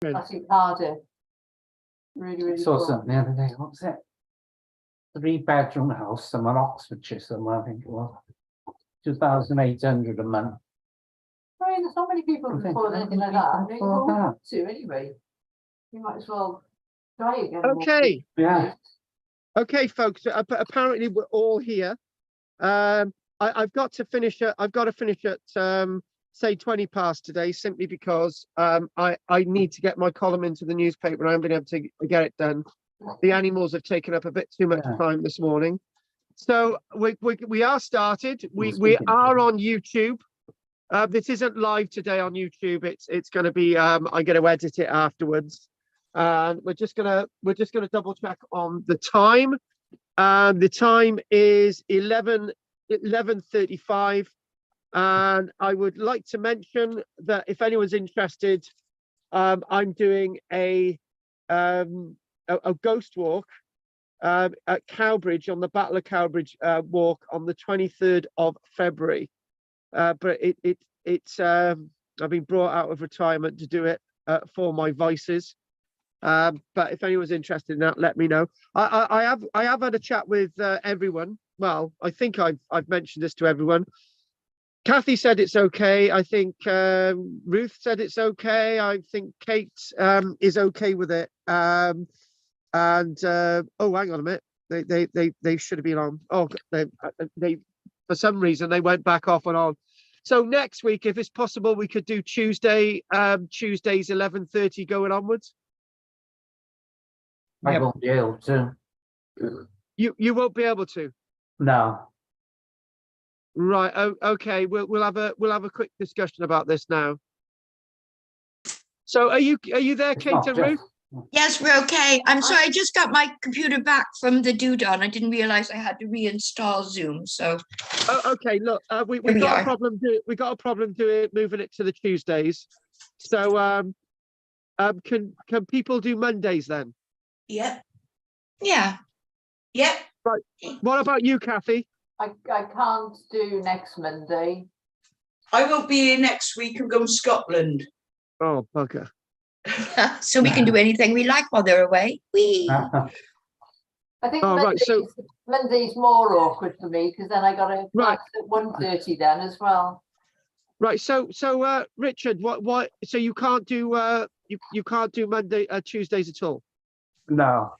That's in Cardiff. Really Saw cool. something the other day. What was it? 3-bedroom house somewhere, Oxfordshire somewhere, I think it was. 2,800 a month. I mean, there's not many people who can afford anything like that. I mean, afford you that. want to anyway. You might as well try again. Okay. Yeah. Okay, folks. Apparently, we're all here. I've got to finish at. I've got to finish at say 20 past today, simply because I need to get my column into the newspaper. I haven't been able to get it done. The animals have taken up a bit too much time this morning. So we are started. We are on YouTube. This isn't live today on YouTube. It's going to be. I'm going to edit it afterwards. And we're just gonna double check on the time. The time is 11:35, and I would like to mention that if anyone's interested, I'm doing a ghost walk at Cowbridge, on the Battle of Cowbridge walk on the 23rd of February. But it's I've been brought out of retirement to do it for my vices. But if anyone's interested in that, let me know. I have had a chat with everyone. Well, I think I've mentioned this to everyone. Kathy said it's okay. I think Ruth said it's okay. I think Kate is okay with it. Oh, hang on a minute. They should have been on. Oh, they for some reason they went back off and on. So next week, if it's possible, we could do Tuesday. Tuesdays 11:30 going onwards. I won't be able to. You won't be able to. No. Right. Oh, okay. We'll have a quick discussion about this now. So are you there, Kate and Ruth? Yes, we're okay. I'm sorry, I just got my computer back from the doodon. I didn't realize I had to reinstall Zoom. So okay, look, we got a problem. We got a problem moving it to the Tuesdays. So can people do Mondays then? Yep. Yeah. Yep. Right. What about you, Kathy? I can't do next Monday. I won't be here next week. I'm going to Scotland. Oh, bugger. So we can do anything we like while they're away. I think Monday's more awkward for me because then I got to class at 1:30 then as well. Right. So Richard, what? So you can't do you can't do Tuesdays at all? No.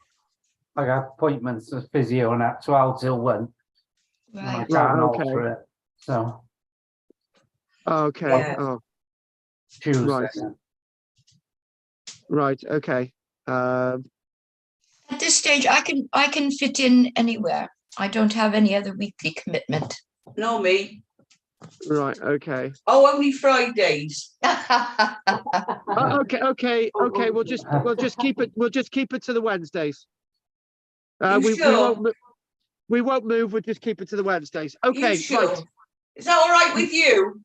I got appointments with physio and at 12 till 1. Right. I can't alter it. So. Okay. Yeah. Oh. Tuesday. Right. Right. Okay. At this stage, I can fit in anywhere. I don't have any other weekly commitment. No, me. Right. Okay. Oh, only Fridays. Okay. We'll just keep it. We'll just keep it to the Wednesdays. We won't move. We'll just keep it to the Wednesdays. Okay. You sure? Right. Is that all right with you?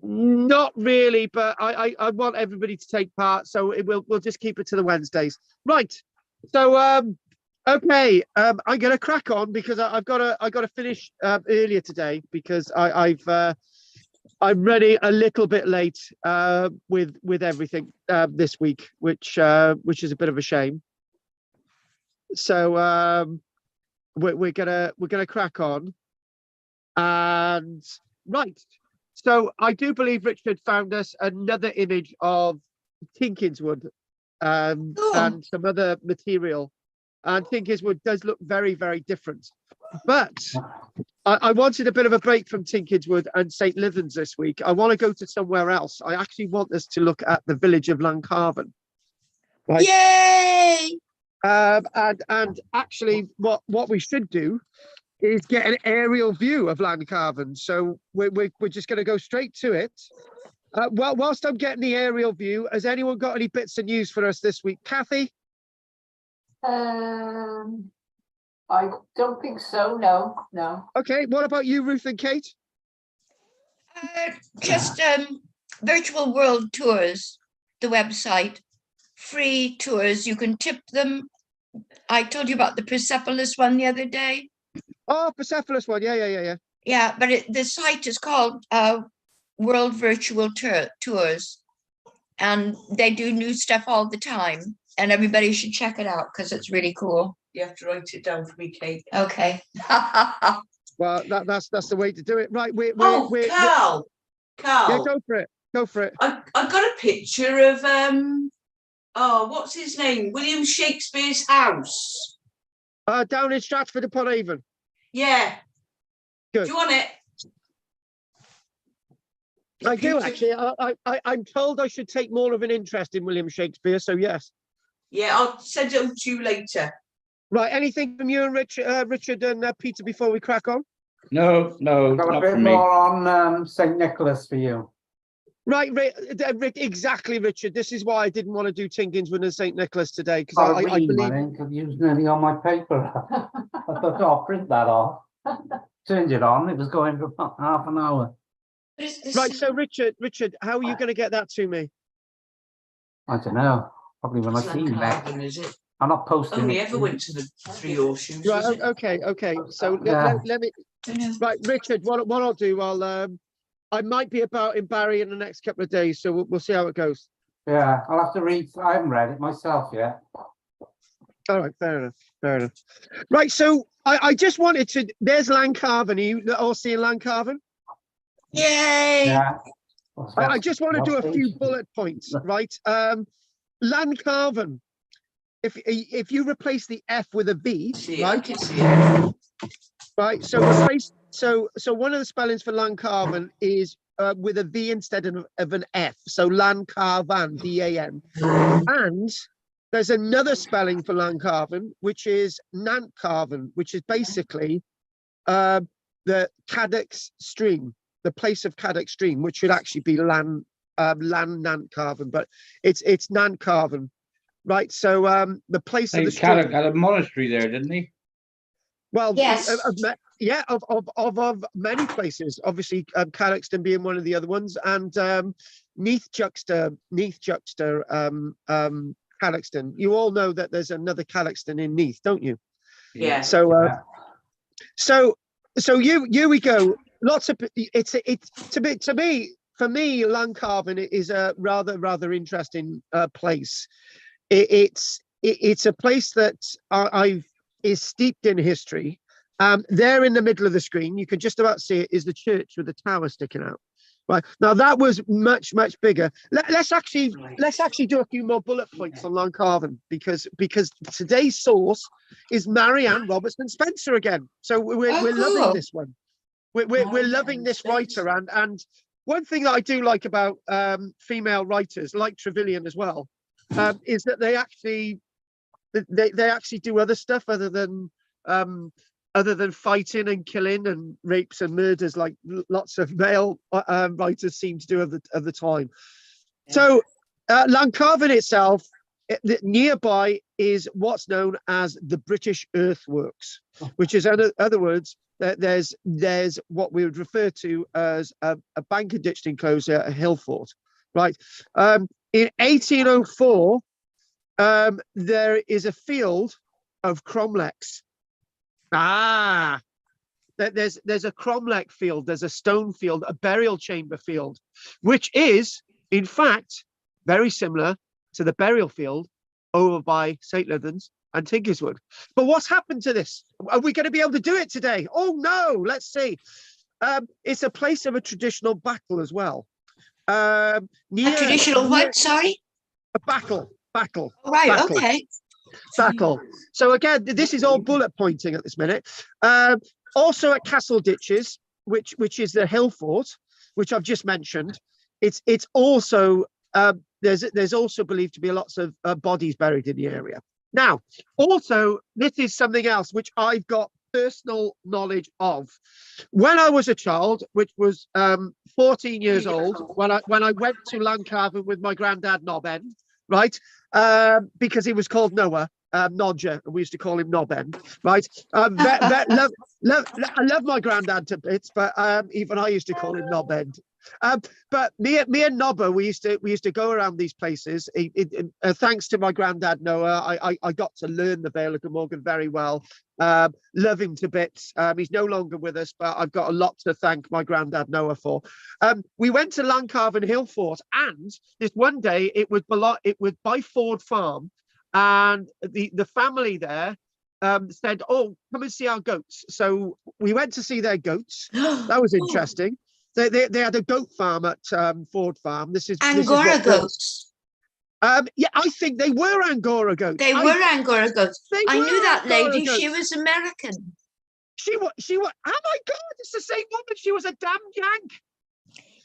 Not really, but I want everybody to take part, so we'll just keep it to the Wednesdays. Right. So okay. I'm gonna crack on because I've got to finish earlier today because I'm running a little bit late with everything this week, which is a bit of a shame. So we're gonna crack on, and right. So I do believe Richard found us another image of Tinkinswood and some other material, and Tinkinswood does look very, very different. But I wanted a bit of a break from Tinkinswood and St. Lythans this week. I want to go to somewhere else. I actually want us to look at the village of Llancarfan. Right? Yay! And actually, what we should do is get an aerial view of Llancarfan. So we're just going to go straight to it. Well, whilst I'm getting the aerial view, has anyone got any bits of news for us this week? Kathy? I don't think so. No. Okay. What about you, Ruth and Kate? Just Virtual World Tours, the website, free tours. You can tip them. I told you about the Persepolis one the other day. Oh, Persepolis one. Yeah. Yeah, but the site is called World Virtual Tours. and they do new stuff all the time, and everybody should check it out because it's really cool. You have to write it down for me, Kate. Okay. Well, that's the way to do it. Right, Oh, Carl. yeah, go for it. Go for it. I got a picture of what's his name? William Shakespeare's house. Down in Stratford upon Avon. Yeah. Good. Do you want it? I do actually. I'm told I should take more of an interest in William Shakespeare, so yes. Yeah, I'll send it over to you later. Right, anything from you and Richard and Peter before we crack on? No, Got a not bit for me. more on St. Nicholas for you. Right, exactly, Richard. This is why I didn't want to do Tinkinswood and St. Nicholas today, because Got a I ream, believe. I think. I've used nearly all my paper. I thought, I'll print that off. Turned it on. It was going for about half an hour. Right, so Richard, how are you going to get that to me? I don't know. Probably when I It's see you next. Llancarfan, is it? I'm not posting Only it. ever went to the Three Horseshoes. Right, was it? okay. So Yeah. let me. Right, Richard, what I'll do, I might be about in Barry in the next couple of days, so we'll see how it goes. Yeah, I'll have to read. I haven't read it myself yet. All right, fair enough. Right, so I just wanted to. There's Llancarfan. Are you all seeing Llancarfan? Yay! Yeah. I just want to do a few bullet points, right? Llancarfan. If you replace the F with a V, See it, I right? can see it. Right. So replace. So one of the spellings for Llancarfan is with a V instead of an F. So Llancarfan, D-A-N. And there's another spelling for Llancarfan, which is Llantcarfan, which is basically the Cadoc stream, the place of Cadoc stream, which should actually be Llantcarfan, but it's Llantcarfan. Right, so the place of the St.Cadoc had a monastery there, didn't he? well, Yes. of many places. Obviously, Cadoxton being one of the other ones, and Neath Juxta, Cadoxton. You all know that there's another Cadoxton in Neath, don't you? Yeah. So, Yeah. so here we go. Lots of it's for me, Llancarfan is a rather interesting place. It's a place that is steeped in history. There in the middle of the screen, you can just about see it, is the church with the tower sticking out. Right now, that was much bigger. Let's actually do a few more bullet points on Llancarfan because today's source is Marianne Robertson Spencer again. So we're loving this one. We're loving this writer, and one thing that I do like about female writers, like Trevelyan as well, is that they actually do other stuff other than fighting and killing and rapes and murders like lots of male writers seem to do of the time. Yeah. So Llancarfan itself, nearby is what's known as the British Earthworks, which is in other words, there's what we would refer to as a bank ditched enclosure at a hill fort, right? In 1804, there is a field of cromlechs. There's a cromlech field, there's a stone field, a burial chamber field, which is, in fact, very similar to the burial field over by St. Leathens and Tinkinswood. But what's happened to this? Are we going to be able to do it today? Oh, no, let's see. It's a place of a traditional battle as well. A traditional what, sorry? A battle. Oh, right, battle. okay. Battle. So again, this is all bullet pointing at this minute. Also at Castle Ditches, which is the hill fort, which I've just mentioned. It's also there's also believed to be lots of bodies buried in the area. Now, also, this is something else which I've got personal knowledge of. When I was a child, which was 14 years old, when I went to Llancarfan with my granddad Knob End, right? Because he was called Noah, Nodger, and we used to call him Nobend, right? I love my granddad to bits, but even I used to call him Nobend. But me and Nobber, we used to go around these places. Thanks to my granddad Noah, I got to learn the Vale of Glamorgan very well. Love him to bits. He's no longer with us, but I've got a lot to thank my granddad Noah for. We went to Llancarfan Hill Fort, and this one day it was by Ford Farm, and the family there said, "Oh, come and see our goats." So we went to see their goats. That was interesting. They had a goat farm at Ford Farm. This is Angora goats. Yeah, I think they were Angora goats. They were Angora goats. I knew that Angora lady. goats. She was American. She was. Oh my God! It's the same woman. She was a damn Yank.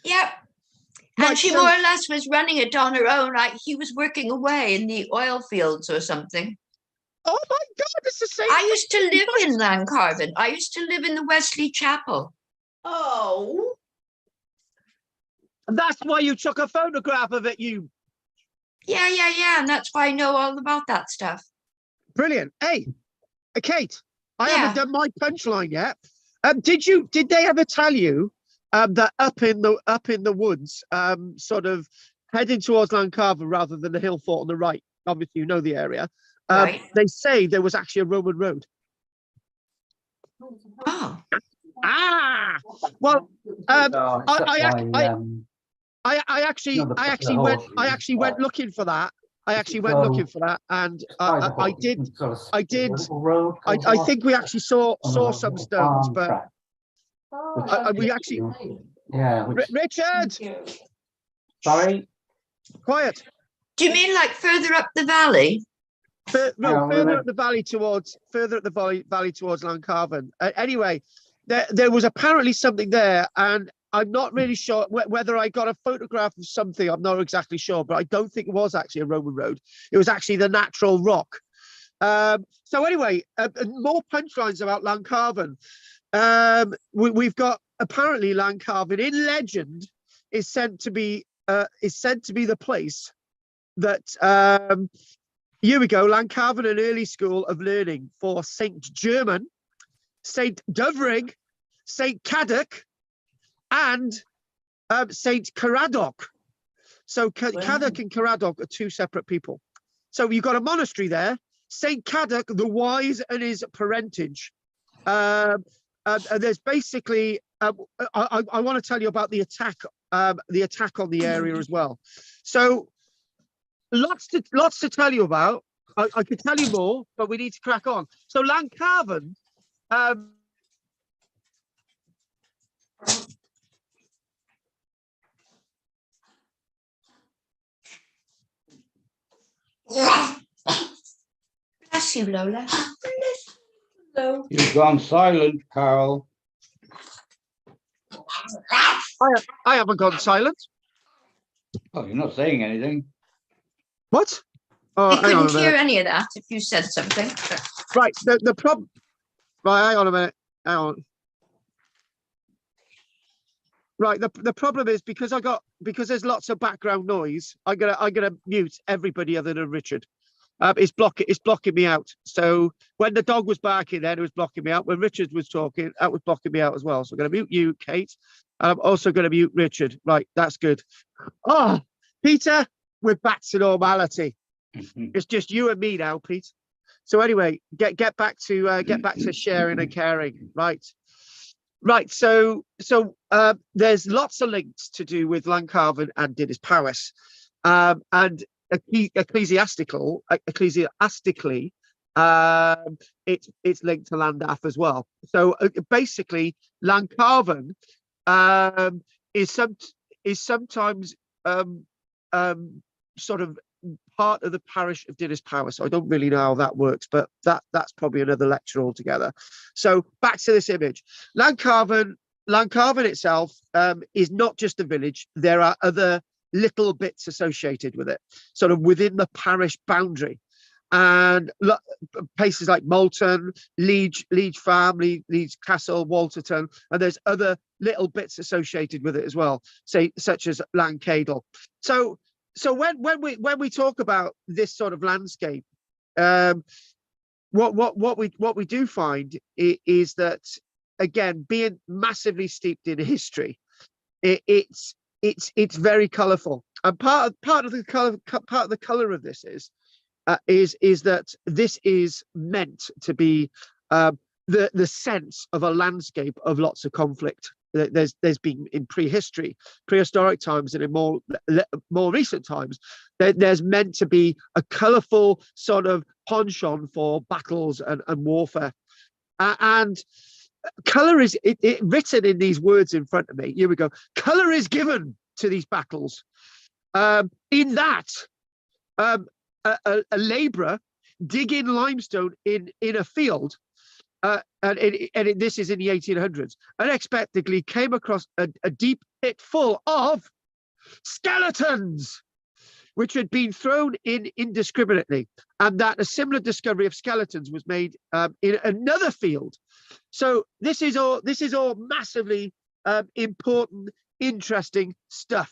Yep. And Right, she so- more or less was running it on her own. Like he was working away in the oil fields or something. Oh my God! It's the same. I used to live in Llancarfan. I used to live in the Wesley Chapel. Oh, That's why you took a photograph of it. You Yeah. And that's why I know all about that stuff. brilliant. Hey, Kate. I Yeah. haven't done my punchline yet. Did they ever tell you that up in the woods, sort of heading towards Llancarfan rather than the hill fort on the right? Obviously, you know the area. Right. They say there was actually a Roman road. Oh. Well, Oh, it's up I by, actually the went horse looking for that. I actually went go looking for that, and by the I horse, did. you can sort of I see did. the little road I goes think we actually saw off on a some little stones, farm but track. we actually. Yeah, which, Richard, sorry, quiet. Do you mean like further up the valley? No, we further went- up the valley towards Llancarfan. Anyway, there was apparently something there, and I'm not really sure whether I got a photograph of something. I'm not exactly sure, but I don't think it was actually a Roman road. It was actually the natural rock. So anyway, more punchlines about Llancarfan. We've got apparently Llancarfan in legend is said to be the place that here we go, Llancarfan, an early school of learning for St. German, st.dyfrig, st.cadoc, and st.caradoc. So Cadoc and Caradoc are two separate people. So you've got a monastery there, st.cadoc, the wise and his parentage. And there's basically, I want to tell you about the attack on the area as well. So lots to tell you about. I could tell you more, but we need to crack on. So Llancarfan, Bless you, Lola. hello. You've gone silent, Carl. I haven't gone silent. Oh, you're not saying anything. What? I Hang on a couldn't hear minute. any of that if you said something. Right, the problem. Right, hang on a minute. Hang on. Right, the problem is because there's lots of background noise. I'm gonna mute everybody other than Richard. It's blocking me out. So when the dog was barking, then it was blocking me out. When Richard was talking, that was blocking me out as well. So I'm gonna mute you, Kate. And I'm also gonna mute Richard. Right, that's good. Oh, Peter, we're back to normality. It's just you and me now, Pete. So anyway, get back to sharing and caring, right? Right. So there's lots of links to do with Llancarfan and Dinas Powys, and ecclesiastically, it's linked to Llandaff as well. So basically, Llancarfan is sometimes sort of part of the parish of Dinas Powys. So I don't really know how that works, but that's probably another lecture altogether. So back to this image. Llancarfan itself is not just a village. There are other little bits associated with it, sort of within the parish boundary. And places like Moulton, Leeds Farm, Leeds Castle, Walterton, and there's other little bits associated with it as well, say such as st.cadoc. So when we talk about this sort of landscape, what we do find is that, again, being massively steeped in history, it's very colourful, and part of the colour of this is that this is meant to be the sense of a landscape of lots of conflict. There's been in prehistoric times, and in more recent times, there's meant to be a colourful sort of penchant for battles and warfare, and colour is written in these words in front of me. Here we go. Colour is given to these battles, in that a labourer digging limestone in a field, this is in the 1800s, unexpectedly came across a deep pit full of skeletons, which had been thrown in indiscriminately, and that a similar discovery of skeletons was made in another field. So this is all massively important, interesting stuff.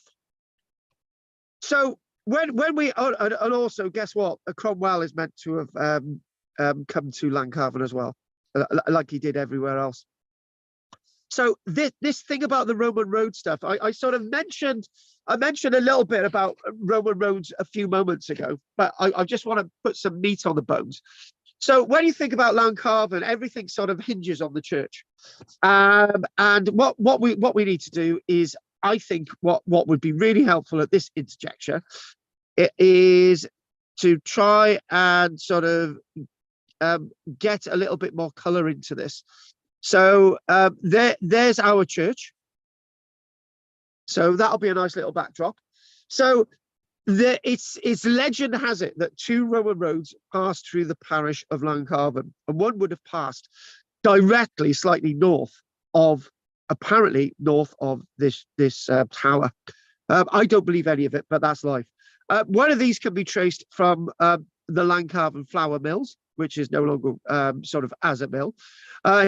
So when we and also, guess what? Cromwell is meant to have come to Llancarfan as well, like he did everywhere else. So this thing about the Roman road stuff, I sort of mentioned a little bit about Roman roads a few moments ago, but I just want to put some meat on the bones. So when you think about Llancarfan, everything sort of hinges on the church, and what we need to do is, I think what would be really helpful at this interjecture is to try and sort of get a little bit more colour into this. So there's our church. So that'll be a nice little backdrop. So its legend has it that two Roman roads passed through the parish of Llancarfan, and one would have passed directly, slightly north of, apparently north of this tower. I don't believe any of it, but that's life. One of these can be traced from the Llancarfan flour mills, which is no longer sort of as a mill.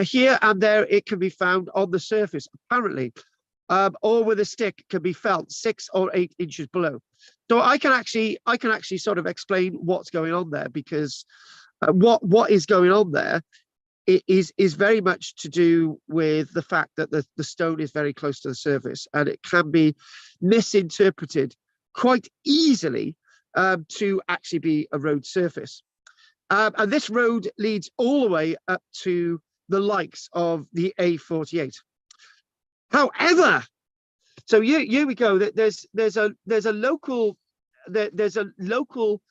Here and there, it can be found on the surface, apparently, or with a stick can be felt 6 or 8 inches below. So I can actually sort of explain what's going on there, because what is going on there is very much to do with the fact that the stone is very close to the surface, and it can be misinterpreted quite easily to actually be a road surface. And this road leads all the way up to the likes of the A48. However, so here we go. There's a local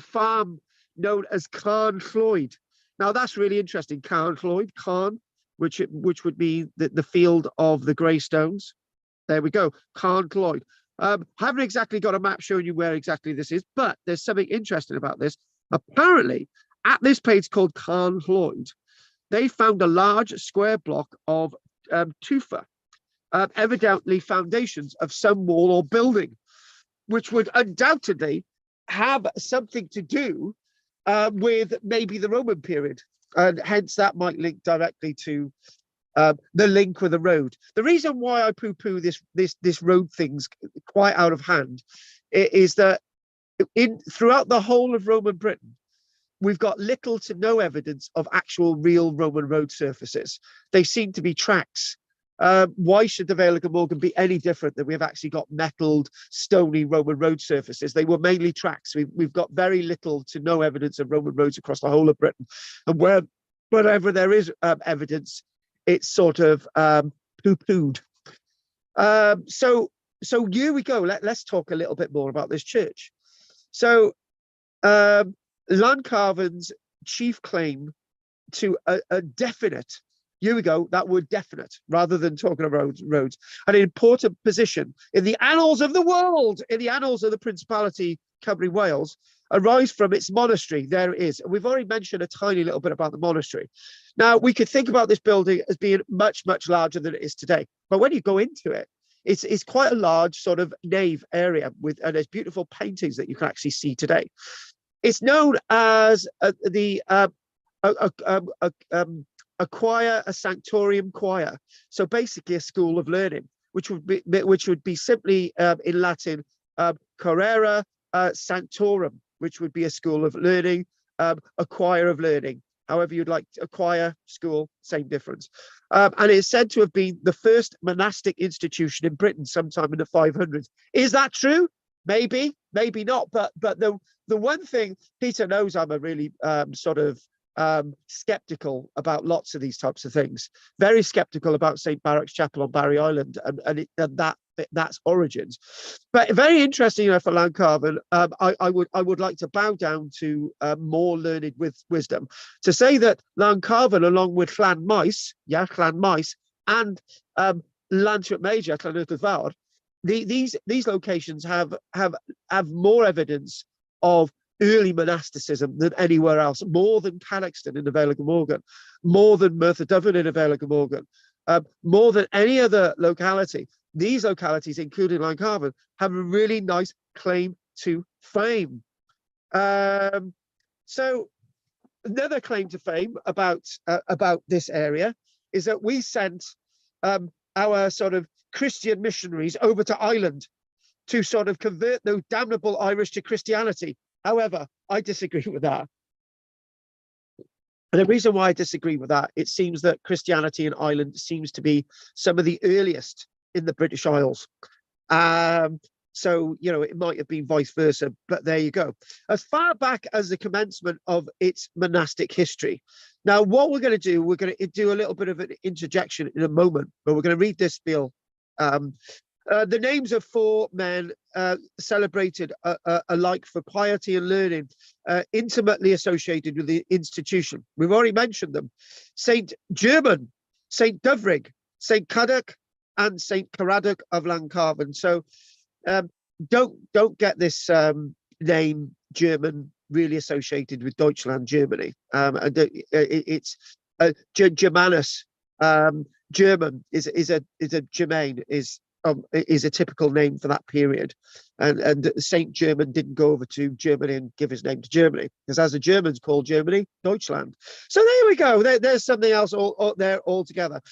farm known as Carn-Lloyd. Now that's really interesting. Carn-Lloyd, which would be the field of the grey stones. There we go. Carn-Lloyd. Haven't exactly got a map showing you where exactly this is, but there's something interesting about this. Apparently, at this place called Carn-Lloyd, they found a large square block of tufa, evidently foundations of some wall or building, which would undoubtedly have something to do with maybe the Roman period, and hence that might link directly to the link with the road. The reason why I poo-poo this road thing's quite out of hand is that throughout the whole of Roman Britain, we've got little to no evidence of actual real Roman road surfaces. They seem to be tracks. Why should the Vale of Glamorgan be any different than we've actually got metalled, stony Roman road surfaces? They were mainly tracks. We've got very little to no evidence of Roman roads across the whole of Britain. And wherever there is evidence, it's sort of poo-pooed. So here we go. Let's talk a little bit more about this church. So Llancarfan's chief claim to a definite, here we go, that word definite, rather than talking about roads, an important position in the annals of the world, in the annals of the Principality Cymru Wales, arise from its monastery. There it is. And we've already mentioned a tiny little bit about the monastery. Now, we could think about this building as being much, much larger than it is today. But when you go into it, it's quite a large sort of nave area and there's beautiful paintings that you can actually see today. It's known as a choir, a sanctorium choir. So basically a school of learning, which would be simply in Latin, carrera sanctorum, which would be a school of learning, acquire of learning. However you'd like to acquire, school, same difference. And it's said to have been the first monastic institution in Britain sometime in the 500s. Is that true? Maybe, maybe not. But the one thing Peter knows, I'm a really sort of skeptical about lots of these types of things. Very skeptical about St. Barrack's Chapel on Barry Island and that's origins. But very interesting, you know, for Llancarfan, I would like to bow down to more learned wisdom to say that Llancarfan, along with Llanmaes, and Llantrip Major, Llanwrtyd Fawr, these locations have more evidence of early monasticism than anywhere else, more than Cadoxton in the Vale of Glamorgan, more than Merthyr Dyfed in the Vale of Glamorgan, more than any other locality. These localities, including Llancarfan, have a really nice claim to fame. So another claim to fame about this area is that we sent our sort of Christian missionaries over to Ireland to sort of convert those damnable Irish to Christianity. However, I disagree with that. And the reason why I disagree with that, it seems that Christianity in Ireland seems to be some of the earliest in the British Isles. So, you know, it might have been vice versa, but there you go. As far back as the commencement of its monastic history. Now, what we're going to do a little bit of an interjection in a moment, but we're going to read this spiel. The names of 4 men celebrated alike for piety and learning, intimately associated with the institution. We've already mentioned them. St. German, St. Dyfrig, st.cadoc, and st.caradoc of Llancarfan. So don't get this name German really associated with Deutschland, Germany. It's Germanus. German is a Germain, is a typical name for that period, and Saint German didn't go over to Germany and give his name to Germany, because as the Germans called Germany, Deutschland. So there we go. There's something else all there altogether.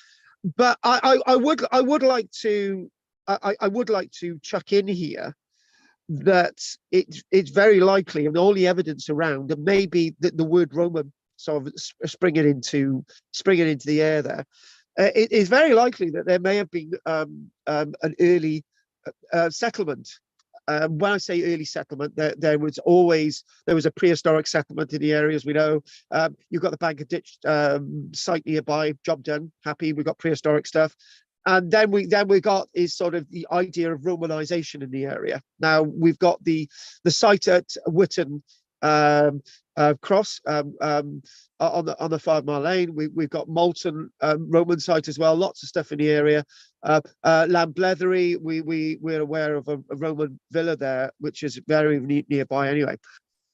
But I would like to chuck in here that it's very likely, and all the evidence around, and maybe that the word Roman sort of springing into the air there. It is very likely that there may have been an early settlement. When I say early settlement, there was a prehistoric settlement in the area, as we know. You've got the Bank of Ditch site nearby, job done, happy, we've got prehistoric stuff. And then we got is sort of the idea of Romanization in the area. Now we've got the site at Witton Cross on the 5 Mile Lane. We've got Moulton Roman site as well. Lots of stuff in the area. Llanblethery, we're aware of a Roman villa there, which is very nearby anyway.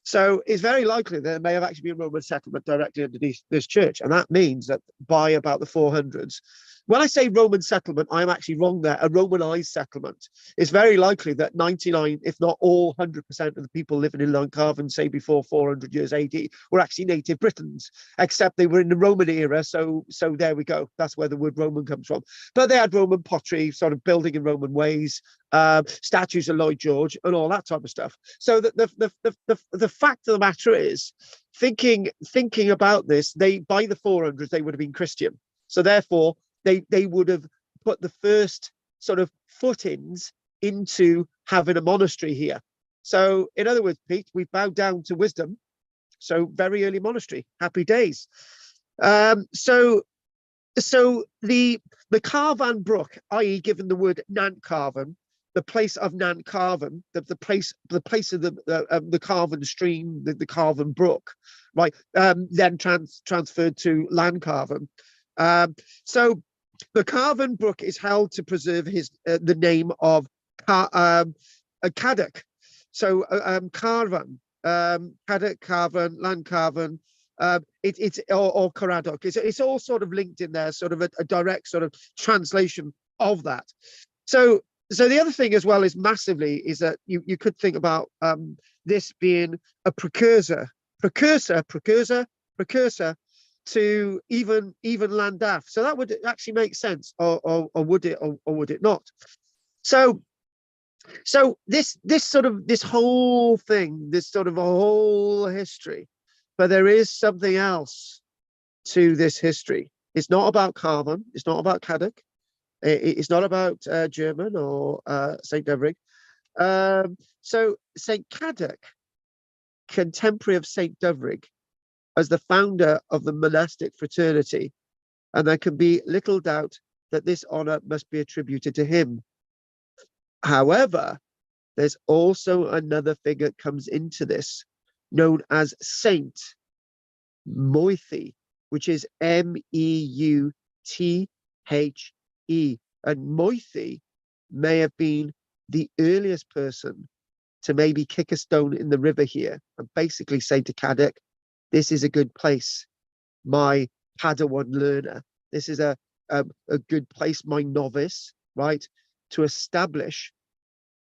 So it's very likely there may have actually been a Roman settlement directly underneath this church, and that means that by about the 400s. When I say Roman settlement, I'm actually wrong there. A Romanized settlement. It's very likely that 99, if not all 100% of the people living in Llancarfan, say before 400 years AD, were actually native Britons, except they were in the Roman era. So there we go. That's where the word Roman comes from. But they had Roman pottery, sort of building in Roman ways, statues of Lloyd George, and all that type of stuff. So the fact of the matter is, thinking about this, by the 400s they would have been Christian. So therefore, they would have put the first sort of footings into having a monastery here. So in other words, Pete, we bowed down to wisdom. So very early monastery, happy days. So the Carvan Brook, i.e. given the word Llancarfan, the place of Llancarfan, the place of the Carvan stream, the Carvan Brook, right? Then transferred to Llancarfan. So the Carvan Brook is held to preserve the name of Cadoc. So Carvan, Cadoc, Carvan, Llancarfan, it's or Caradoc. It's all sort of linked in there, sort of a direct sort of translation of that. So the other thing as well is massively is that you could think about this being a precursor to even Llandaff. So that would actually make sense, or would it, or would it not? So this whole thing, this sort of a whole history but there is something else to this history. It's not about Carvan. It's not about Cadoc. It's not about German or st.dyfrig. So St. Cadoc, contemporary of St. Dyfrig, as the founder of the monastic fraternity, and there can be little doubt that this honor must be attributed to him. However, there's also another figure that comes into this, known as Saint Moithi, which is Meuthe. And Moithi may have been the earliest person to maybe kick a stone in the river here and basically say to Cadoc, this is a good place, my Padawan learner. This is a good place, my novice, right, to establish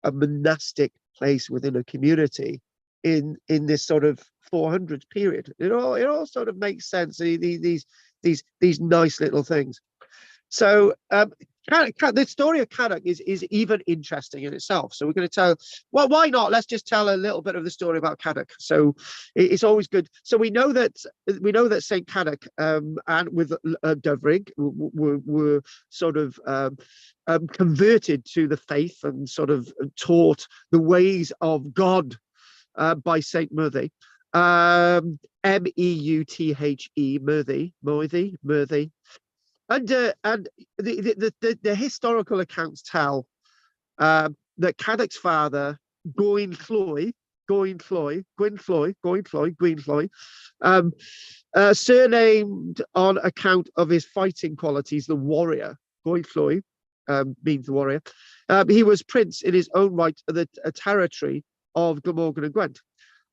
a monastic place within a community in this sort of 400s period. It all sort of makes sense. These nice little things. So the story of Cadoc is even interesting in itself. So we're going to tell, well, why not? Let's just tell a little bit of the story about Cadoc. So it's always good. So we know that St. Cadoc and with Dyfrig were sort of converted to the faith and sort of taught the ways of God by Saint Moithi. Meuthe, Moithi. And the historical accounts tell that Cadoc's father, Gwynfloy, surnamed on account of his fighting qualities, the warrior. Gwynfloy means the warrior. He was prince in his own right of the territory of Glamorgan and Gwent.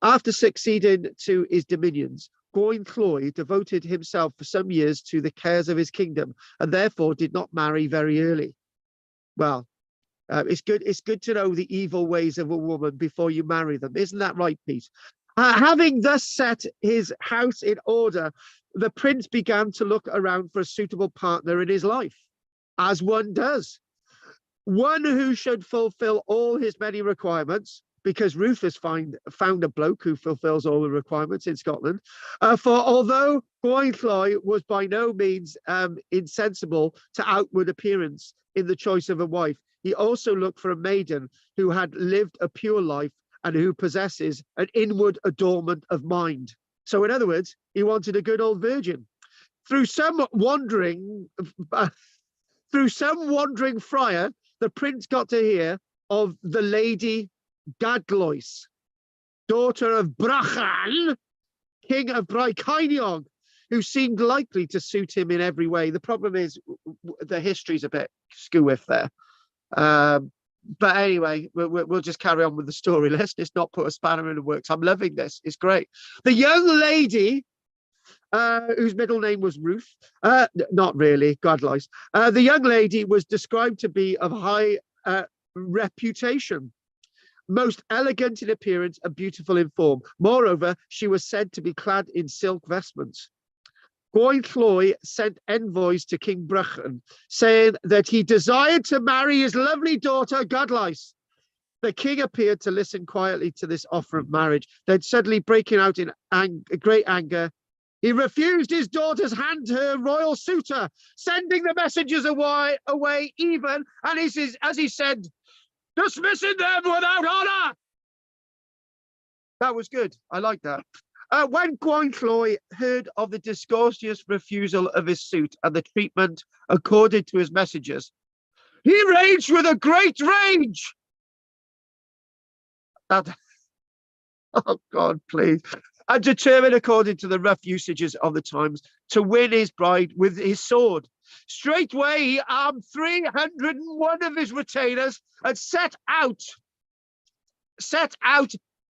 After succeeding to his dominions, Gwynfloy devoted himself for some years to the cares of his kingdom and therefore did not marry very early. Well, it's good to know the evil ways of a woman before you marry them. Isn't that right, Pete? Having thus set his house in order, the prince began to look around for a suitable partner in his life, as one does. One who should fulfill all his many requirements, because Ruth has found a bloke who fulfills all the requirements in Scotland. For although Gwynfloy was by no means insensible to outward appearance in the choice of a wife, he also looked for a maiden who had lived a pure life and who possesses an inward adornment of mind. So in other words, he wanted a good old virgin. Through some wandering friar, the prince got to hear of the lady Gadlois, daughter of Brachan, king of Brycheiniog, who seemed likely to suit him in every way. The problem is the history's a bit skew-if there. But anyway, we'll just carry on with the story. Let's not put a spanner in the works. I'm loving this. It's great. The young lady, whose middle name was Ruth, not really, Gadlois. The young lady was described to be of high reputation, most elegant in appearance and beautiful in form. Moreover, she was said to be clad in silk vestments. Gwynfloy sent envoys to King Brychan, saying that he desired to marry his lovely daughter Gadlois. The king appeared to listen quietly to this offer of marriage. Then suddenly breaking out in great anger, he refused his daughter's hand to her royal suitor, sending the messengers away even, and as he said, dismissing them without honor. That was good. I like that. When Gwynfloy heard of the discourteous refusal of his suit and the treatment accorded to his messengers, he raged with a great rage. Oh God, please. And determined, according to the rough usages of the times, to win his bride with his sword. Straightway he armed 301 of his retainers and set out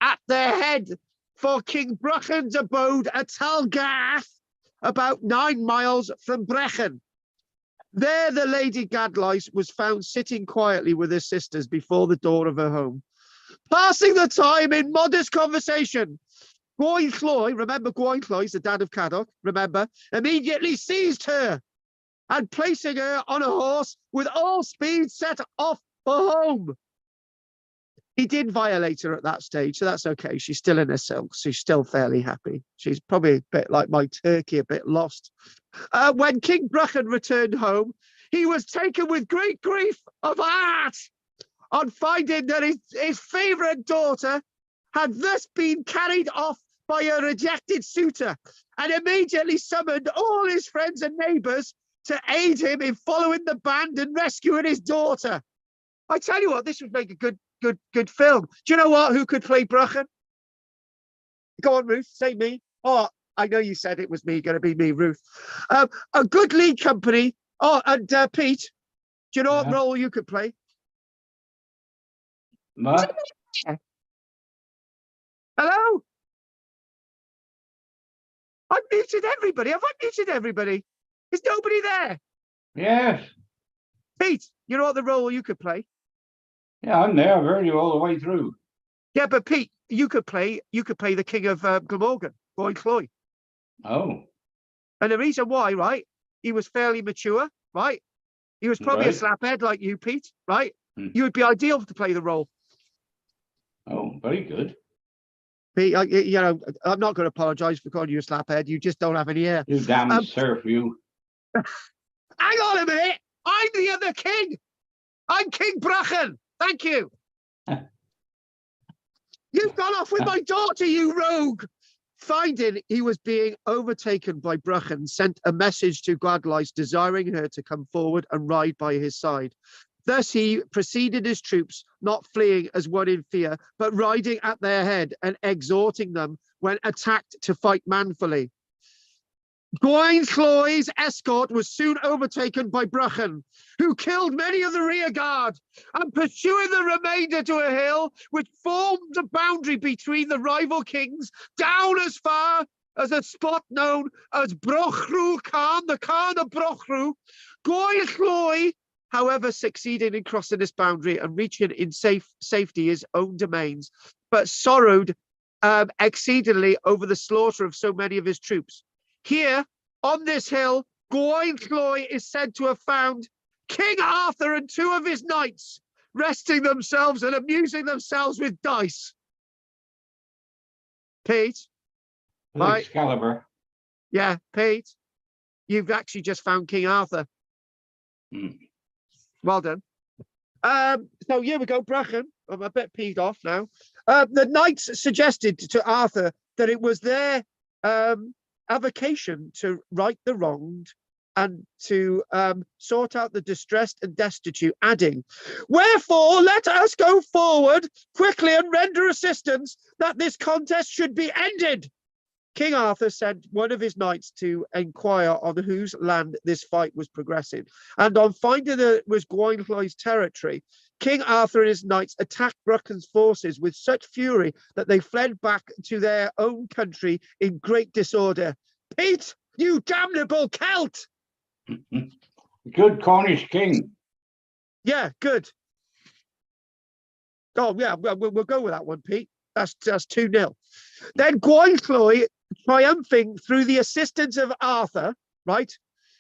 at their head for King Brychan's abode at Talgath, about 9 miles from Brechin. There the lady Gadlois was found sitting quietly with her sisters before the door of her home, passing the time in modest conversation. Gwynfloy, remember Gwynfloy's the dad of Cadoc, remember, immediately seized her and placing her on a horse with all speed set off for home. He did violate her at that stage, so that's okay. She's still in her silk. She's still fairly happy. She's probably a bit like my turkey, a bit lost. When King Brychan returned home, he was taken with great grief of heart on finding that his favourite daughter had thus been carried off by a rejected suitor, and immediately summoned all his friends and neighbours to aid him in following the band and rescuing his daughter. I tell you what, this would make a good film. Do you know what? Who could play Brychan? Go on, Ruth. Say me. Oh, I know you said it was me. Going to be me, Ruth. A good lead company. Oh, and Pete, do you know what role you could play? What? Hello? I've muted everybody. Have I muted everybody? Is nobody there? Yes. Pete, you know what the role you could play? Yeah, I'm there. I've heard you all the way through. Yeah, but Pete, you could play the King of Glamorgan, Boy Cloy. Oh. And the reason why, right? He was fairly mature, right? He was probably a Right. slaphead like you, Pete, right? Hmm. You would be ideal to play the role. Oh, very good. Pete, you know, I'm not going to apologise for calling you a slaphead. You just don't have any hair. You damn surf, you. Hang on a minute. I'm the other king. I'm King Brychan. Thank you. You've gone off with my daughter, you rogue. Finding he was being overtaken by Brychan, sent a message to Gwadlais desiring her to come forward and ride by his side. Thus he preceded his troops, not fleeing as one in fear, but riding at their head and exhorting them when attacked to fight manfully. Gawain Cloy's escort was soon overtaken by Brychan, who killed many of the rear guard, and pursuing the remainder to a hill which formed a boundary between the rival kings, down as far as a spot known as Brochru Khan, the Khan of Brochru. Gawain Cloy, however, succeeded in crossing this boundary and reaching in safety his own domains, but sorrowed exceedingly over the slaughter of so many of his troops. Here, on this hill, Gawain Cloy is said to have found King Arthur and 2 of his knights, resting themselves and amusing themselves with dice. Pete? With Right. Excalibur. Yeah, Pete, you've actually just found King Arthur. Hmm. Well done. So here we go, Brychan. I'm a bit peeved off now. The knights suggested to Arthur that it was their avocation to right the wronged and to sort out the distressed and destitute, adding, "Wherefore let us go forward quickly and render assistance that this contest should be ended." King Arthur sent one of his knights to inquire on whose land this fight was progressing, and on finding that it was Gawain Cloy's territory, King Arthur and his knights attacked Brychan's forces with such fury that they fled back to their own country in great disorder. Pete, you damnable Celt! Good Cornish king. Yeah, good. Oh, yeah, we'll go with that one, Pete. That's 2-0. Then Gawain Cloy, triumphing through the assistance of Arthur, right?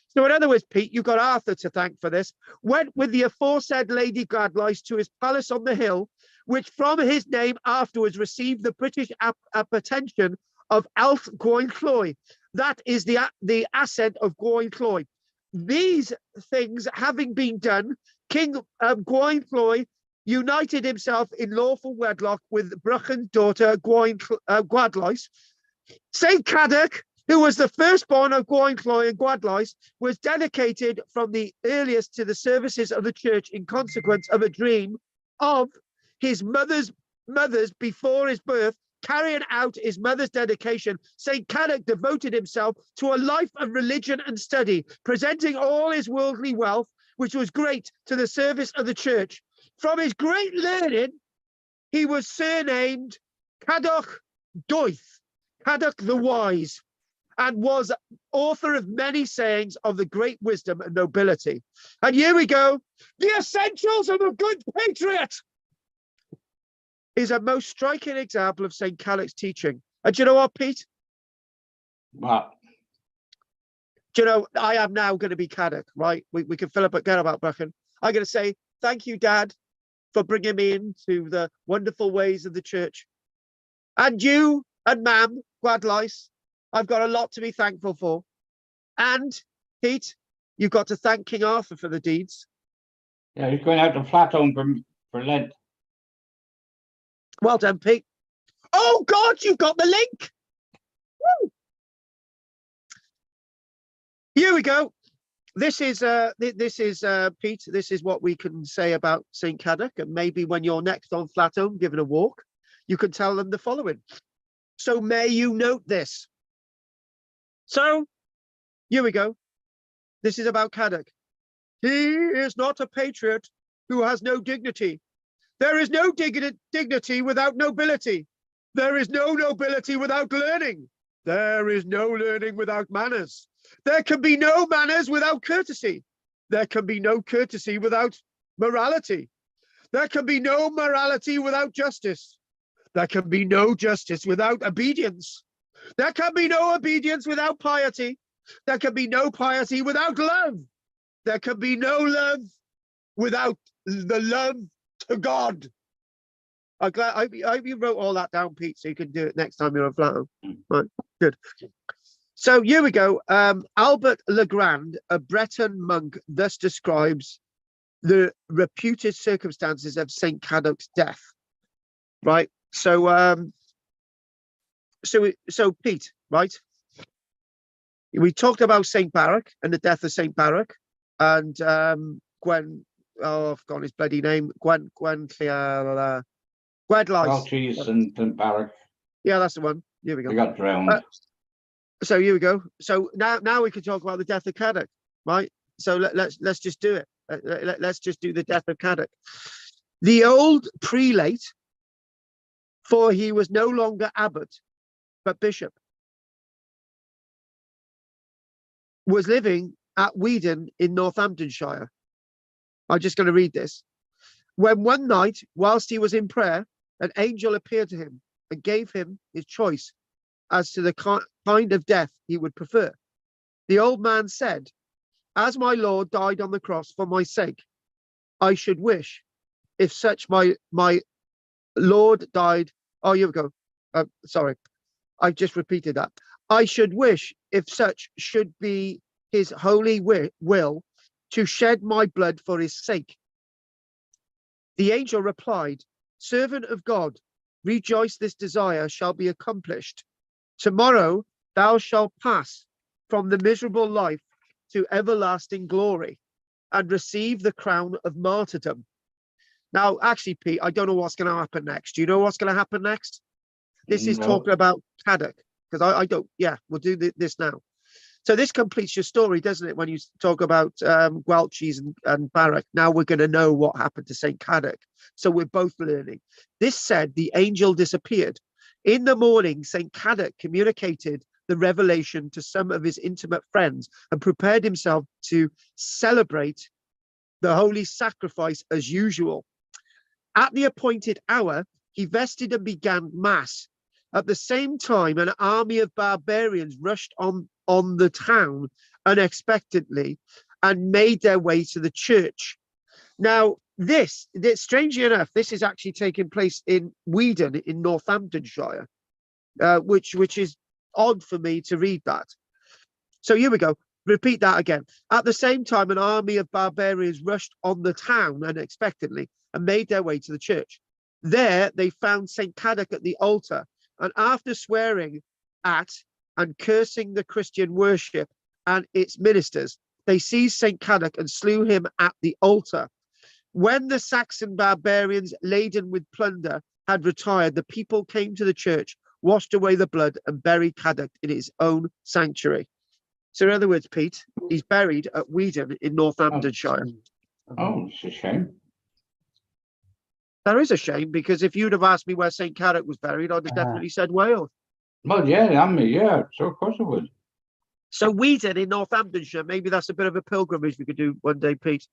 So in other words, Pete, you've got Arthur to thank for this, went with the aforesaid Lady Gwadlais to his palace on the hill, which from his name afterwards received the British appellation of Alf Gawain Cloy. That is the ascent of Gawain Cloy. These things having been done, King Gawain Cloy united himself in lawful wedlock with Brychan's daughter Gwadlais. st.Cadoc, who was the firstborn of Gawain Cloy and Gwadlais, was dedicated from the earliest to the services of the church in consequence of a dream of his mother's before his birth. Carrying out his mother's dedication, st.Cadoc devoted himself to a life of religion and study, presenting all his worldly wealth, which was great, to the service of the church. From his great learning, he was surnamed Cadoc Doith, Cadoc the Wise, and was author of many sayings of the great wisdom and nobility. And here we go. The essentials of a good patriot is a most striking example of St. Cadoc's teaching. And do you know what, Pete? What? Do you know, I am now going to be Cadoc, right? We can fill up again about Brychan. I'm going to say, thank you, Dad. for bringing me into the wonderful ways of the church. And you and Mam, Gwadlais, I've got a lot to be thankful for. And, Pete, you've got to thank King Arthur for the deeds. Yeah, he's going out to Flatholm for Lent. Well done, Pete. Oh, God, you've got the link. Woo! Here we go. This is Pete. This is what we can say about st.cadoc, and maybe when you're next on Flatholm giving a walk, you can tell them the following. So may you note this. So here we go. This is about Cadoc. He is not a patriot who has no dignity. There is no dignity without nobility. There is no nobility without learning. There is no learning without manners. There can be no manners without courtesy. There can be no courtesy without morality. There can be no morality without justice. There can be no justice without obedience. There can be no obedience without piety. There can be no piety without love. There can be no love without the love to God. I hope you wrote all that down, Pete, so you can do it next time you're on Flatholm. Right, good. So here we go. Albert Legrand, a Breton monk, thus describes the reputed circumstances of St. Cadoc's death. Right. So so Pete, right? We talked about St. Baruch and the death of St. Baruch, and Gwen. Oh, I've forgotten his bloody name. Gwedlais. Welchies and Barrack. Yeah, that's the one. Here we go. They got drowned. So here we go. So now we can talk about the death of Cadoc, right? So let's just do it. Let's just do the death of Cadoc. The old prelate, for he was no longer abbot, but bishop, was living at Weedon in Northamptonshire. I'm just going to read this. When one night, whilst he was in prayer, an angel appeared to him and gave him his choice as to the kind of death he would prefer. The old man said, as my Lord died on the cross for my sake, I should wish, if such my Lord died. Oh, here we go. Sorry, I've just repeated that. I should wish, if such should be his holy will, to shed my blood for his sake. The angel replied, servant of God, rejoice, this desire shall be accomplished. Tomorrow thou shalt pass from the miserable life to everlasting glory and receive the crown of martyrdom. Now, actually, Pete, I don't know what's going to happen next. Do you know what's going to happen next? This is talking about Cadoc, because I don't. Yeah, we'll do this now. So this completes your story, doesn't it? When you talk about Welchies and Baruch, now we're going to know what happened to St. Cadoc. So we're both learning. This said, the angel disappeared. In the morning, St. Cadoc communicated the revelation to some of his intimate friends and prepared himself to celebrate the holy sacrifice as usual. At the appointed hour, he vested and began mass. At the same time, an army of barbarians rushed on the town unexpectedly and made their way to the church. Now, this strangely enough, this is actually taking place in Weedon in Northamptonshire, which is odd for me to read that. So here we go. Repeat that again. At the same time, an army of barbarians rushed on the town unexpectedly and made their way to the church. There, they found St. Cadoc at the altar, and after swearing at and cursing the Christian worship and its ministers, they seized St. Cadoc and slew him at the altar. When the Saxon barbarians, laden with plunder, had retired, the people came to the church, washed away the blood, and buried Cadoc in his own sanctuary. So in other words, Pete, he's buried at Weedon in Northamptonshire. Oh, it's a shame. That is a shame, because if you'd have asked me where St. Cadoc was buried, I'd have definitely said Wales. Well, yeah, I mean, yeah, so of course I would. So Weedon in Northamptonshire, maybe that's a bit of a pilgrimage we could do one day, Pete.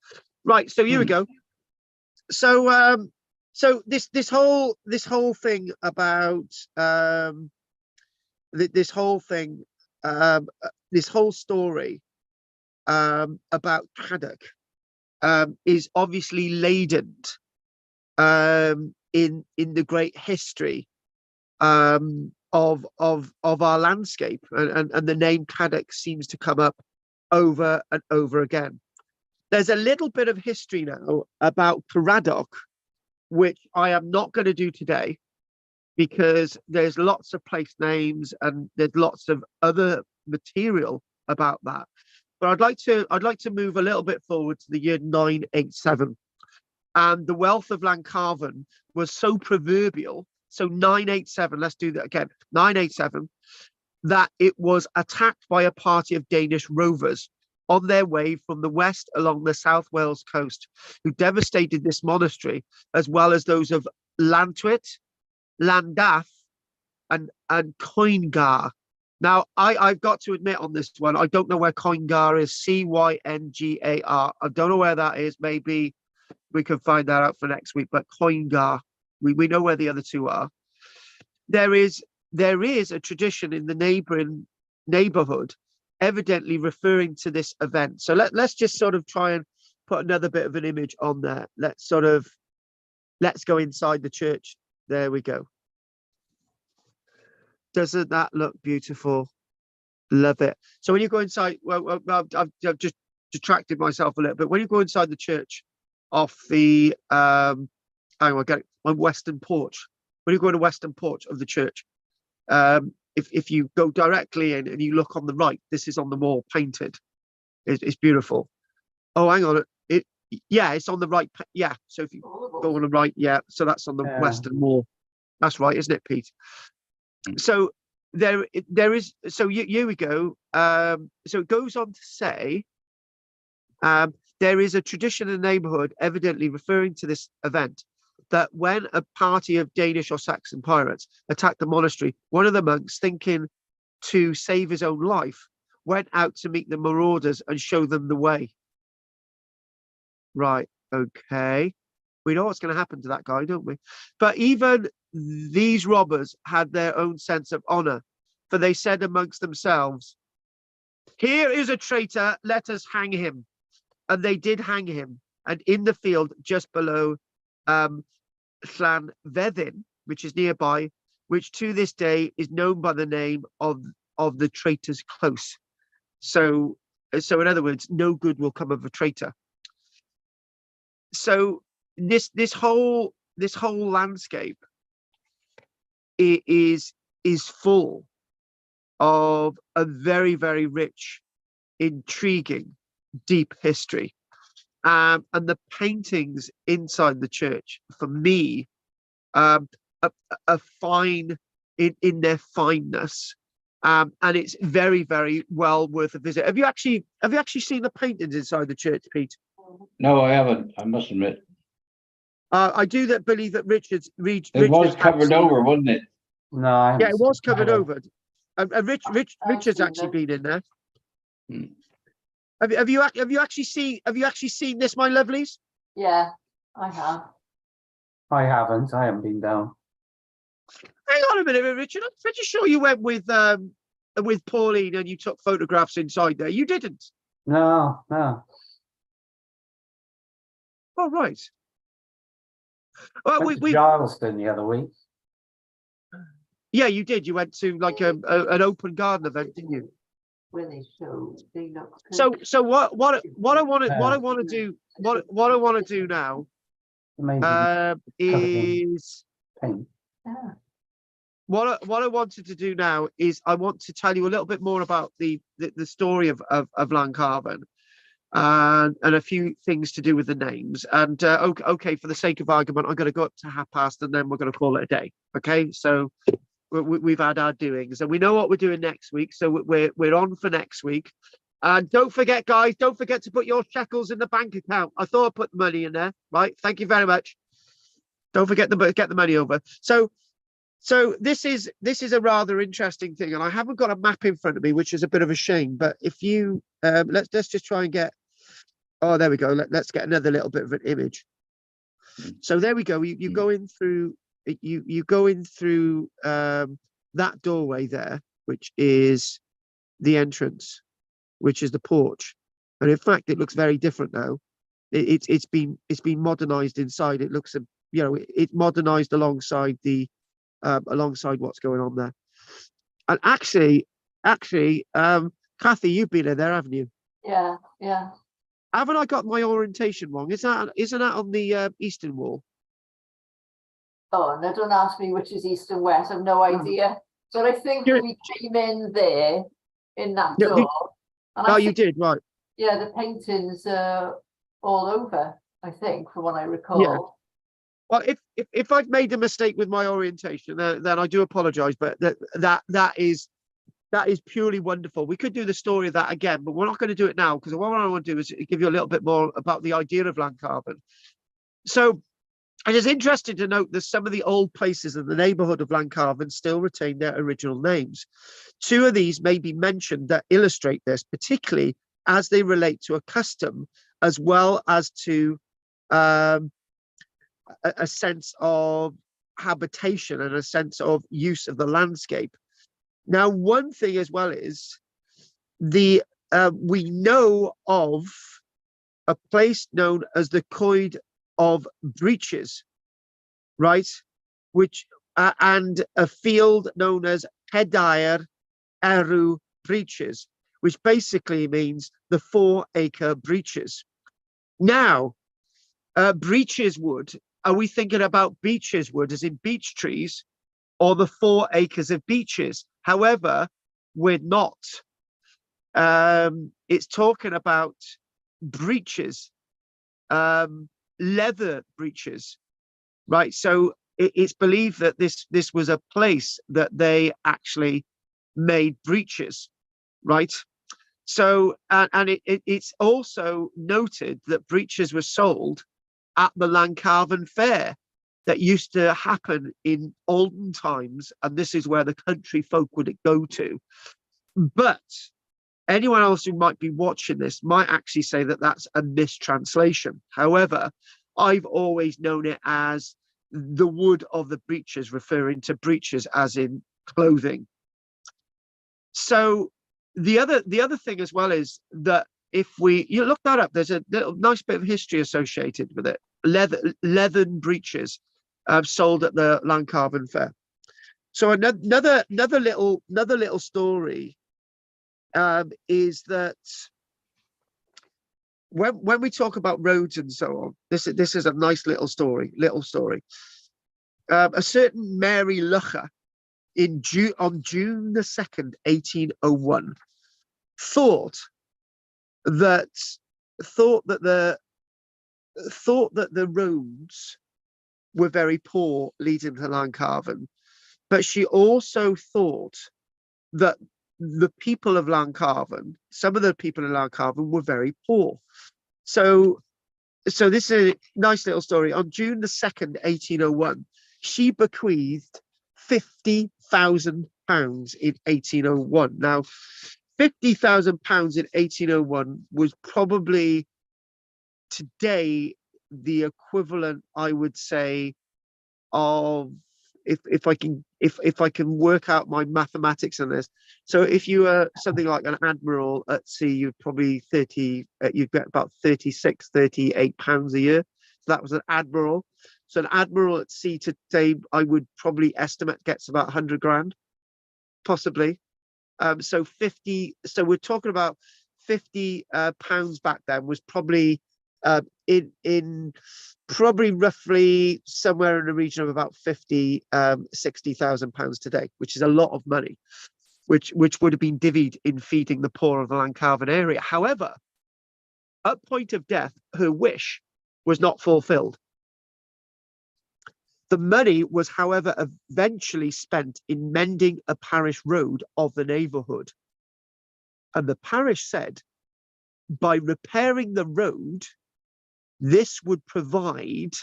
Right, so here we go. So so this whole thing about this whole story about Cadoc is obviously laden in the great history of our landscape, and the name Cadoc seems to come up over and over again. There's a little bit of history now about Caradoc, which I am not going to do today, because there's lots of place names and there's lots of other material about that. But I'd like to move a little bit forward to the year 987. And the wealth of Llancarfan was so proverbial. So 987, let's do that again. 987, that it was attacked by a party of Danish rovers on their way from the west along the South Wales coast, who devastated this monastery, as well as those of Llantwit, Llandaff, and Coingar. Now, I've got to admit on this one, I don't know where Coingar is. Cyngar. I don't know where that is. Maybe we can find that out for next week. But Coingar, we know where the other two are. There is a tradition in the neighboring neighborhood, evidently referring to this event. So let's just sort of try and put another bit of an image on there. Let's go inside the church. There we go. Doesn't that look beautiful? Love it. So when you go inside, well, I've just detracted myself a little bit. When you go inside the church off the hang on, get it, on western porch. When you go to the western porch of the church, if you go directly in and you look on the right, this is on the wall, painted. It's beautiful. Oh, hang on. Yeah, it's on the right. Yeah. So if you go on the right, yeah. So that's on the western wall. That's right, isn't it, Pete? So there is. So here we go. So it goes on to say, there is a tradition in the neighborhood, evidently referring to this event, that when a party of Danish or Saxon pirates attacked the monastery, one of the monks, thinking to save his own life, went out to meet the marauders and show them the way. Right. Okay. We know what's going to happen to that guy, don't we? But even these robbers had their own sense of honor, for they said amongst themselves, "Here is a traitor, let us hang him." And they did hang him. And in the field just below Llanfedin, which is nearby, which to this day is known by the name of the traitor's close. So in other words, no good will come of a traitor. So this whole landscape is full of a very, very rich, intriguing, deep history. And the paintings inside the church, for me, are fine in their fineness. And it's very, very well worth a visit. Have you actually seen the paintings inside the church, Pete? No, I haven't. I must admit. I do believe that Richard's It was covered over, wasn't it? No. Yeah, it was covered over. Richard's actually been in there. Have you actually seen this, my lovelies? Yeah, I have. I haven't been down. Hang on a minute, Richard. I'm pretty sure you went with Pauline and you took photographs inside there. You didn't. No. Oh, right. Well, we Charleston the other week. Yeah, you did. You went to like an open garden event, didn't you? When they show, they look. So what I want to do now is Paint. Yeah. what I wanted to do now is I want to tell you a little bit more about the story of Llancarfan, and a few things to do with the names. And okay, for the sake of argument, I'm going to go up to past, and then we're going to call it a day. Okay, so we've had our doings, and we know what we're doing next week. So we're on for next week. And don't forget, guys, don't forget to put your shekels in the bank account. I thought I'd put the money in there, right? Thank you very much. Don't forget to get the money over. So this is a rather interesting thing, and I haven't got a map in front of me, which is a bit of a shame. But if you let's just try and get. Oh, there we go. Let's get another little bit of an image. So there we go. You go in through. You go in through that doorway there, which is the entrance, which is the porch, and in fact, it looks very different now. It's been modernized inside. It looks you know, it modernized alongside the alongside what's going on there. And actually, Kathy, you've been in there, haven't you? Yeah. Haven't I got my orientation wrong? Isn't that on the eastern wall? Oh, no, don't ask me which is east and west. I've no idea. But I think we came in there in that door. And Oh, you did, right. Yeah, the paintings are all over, I think, from what I recall. Yeah. Well, if I've made a mistake with my orientation, then I do apologise. But that is purely wonderful. We could do the story of that again, but we're not going to do it now, because what I want to do is give you a little bit more about the idea of Llancarfan. So it is interesting to note that some of the old places in the neighbourhood of Llancarfan still retain their original names. Two of these may be mentioned that illustrate this, particularly as they relate to a custom, as well as to a sense of habitation and a sense of use of the landscape. Now, one thing as well is we know of a place known as the Coed of Breeches, right? Which and a field known as Pedair Eru Breeches, which basically means the 4-acre breeches. Now, breeches wood, are we thinking about beeches wood as in beech trees, or the 4 acres of beeches? However, we're not. It's talking about breeches, leather breeches, right? So it's believed that this was a place that they actually made breeches, right? So and it's also noted that breeches were sold at the Llancarfan fair that used to happen in olden times, and this is where the country folk would go to. But anyone else who might be watching this might actually say that that's a mistranslation. However, I've always known it as the wood of the breeches, referring to breeches as in clothing. So the other thing as well is that if you look that up, there's a little nice bit of history associated with it. Leathern breeches sold at the Llancarfan fair. So another little story is that when we talk about roads and so on, this is a nice little story. A certain Mary Lucha on June the 2nd, 1801, thought that the roads were very poor leading to Llancarfan, but she also thought that the people of Llancarfan, some of the people in Llancarfan, were very poor. So this is a nice little story. On June the 2nd, 1801, she bequeathed £50,000 in 1801. Now, £50,000 in 1801 was probably today the equivalent, I would say, of if I can work out my mathematics on this. So if you were something like an admiral at sea, you'd probably you'd get about 36, 38 pounds a year. So that was an admiral. So an admiral at sea today, I would probably estimate gets about 100 grand, possibly. So we're talking about 50 pounds back then was probably in probably roughly somewhere in the region of about 60,000 pounds today, which is a lot of money, which would have been divvied in feeding the poor of the Llancarfan area. However, at point of death, her wish was not fulfilled. The money was, however, eventually spent in mending a parish road of the neighbourhood. And the parish said, by repairing the road, this would provide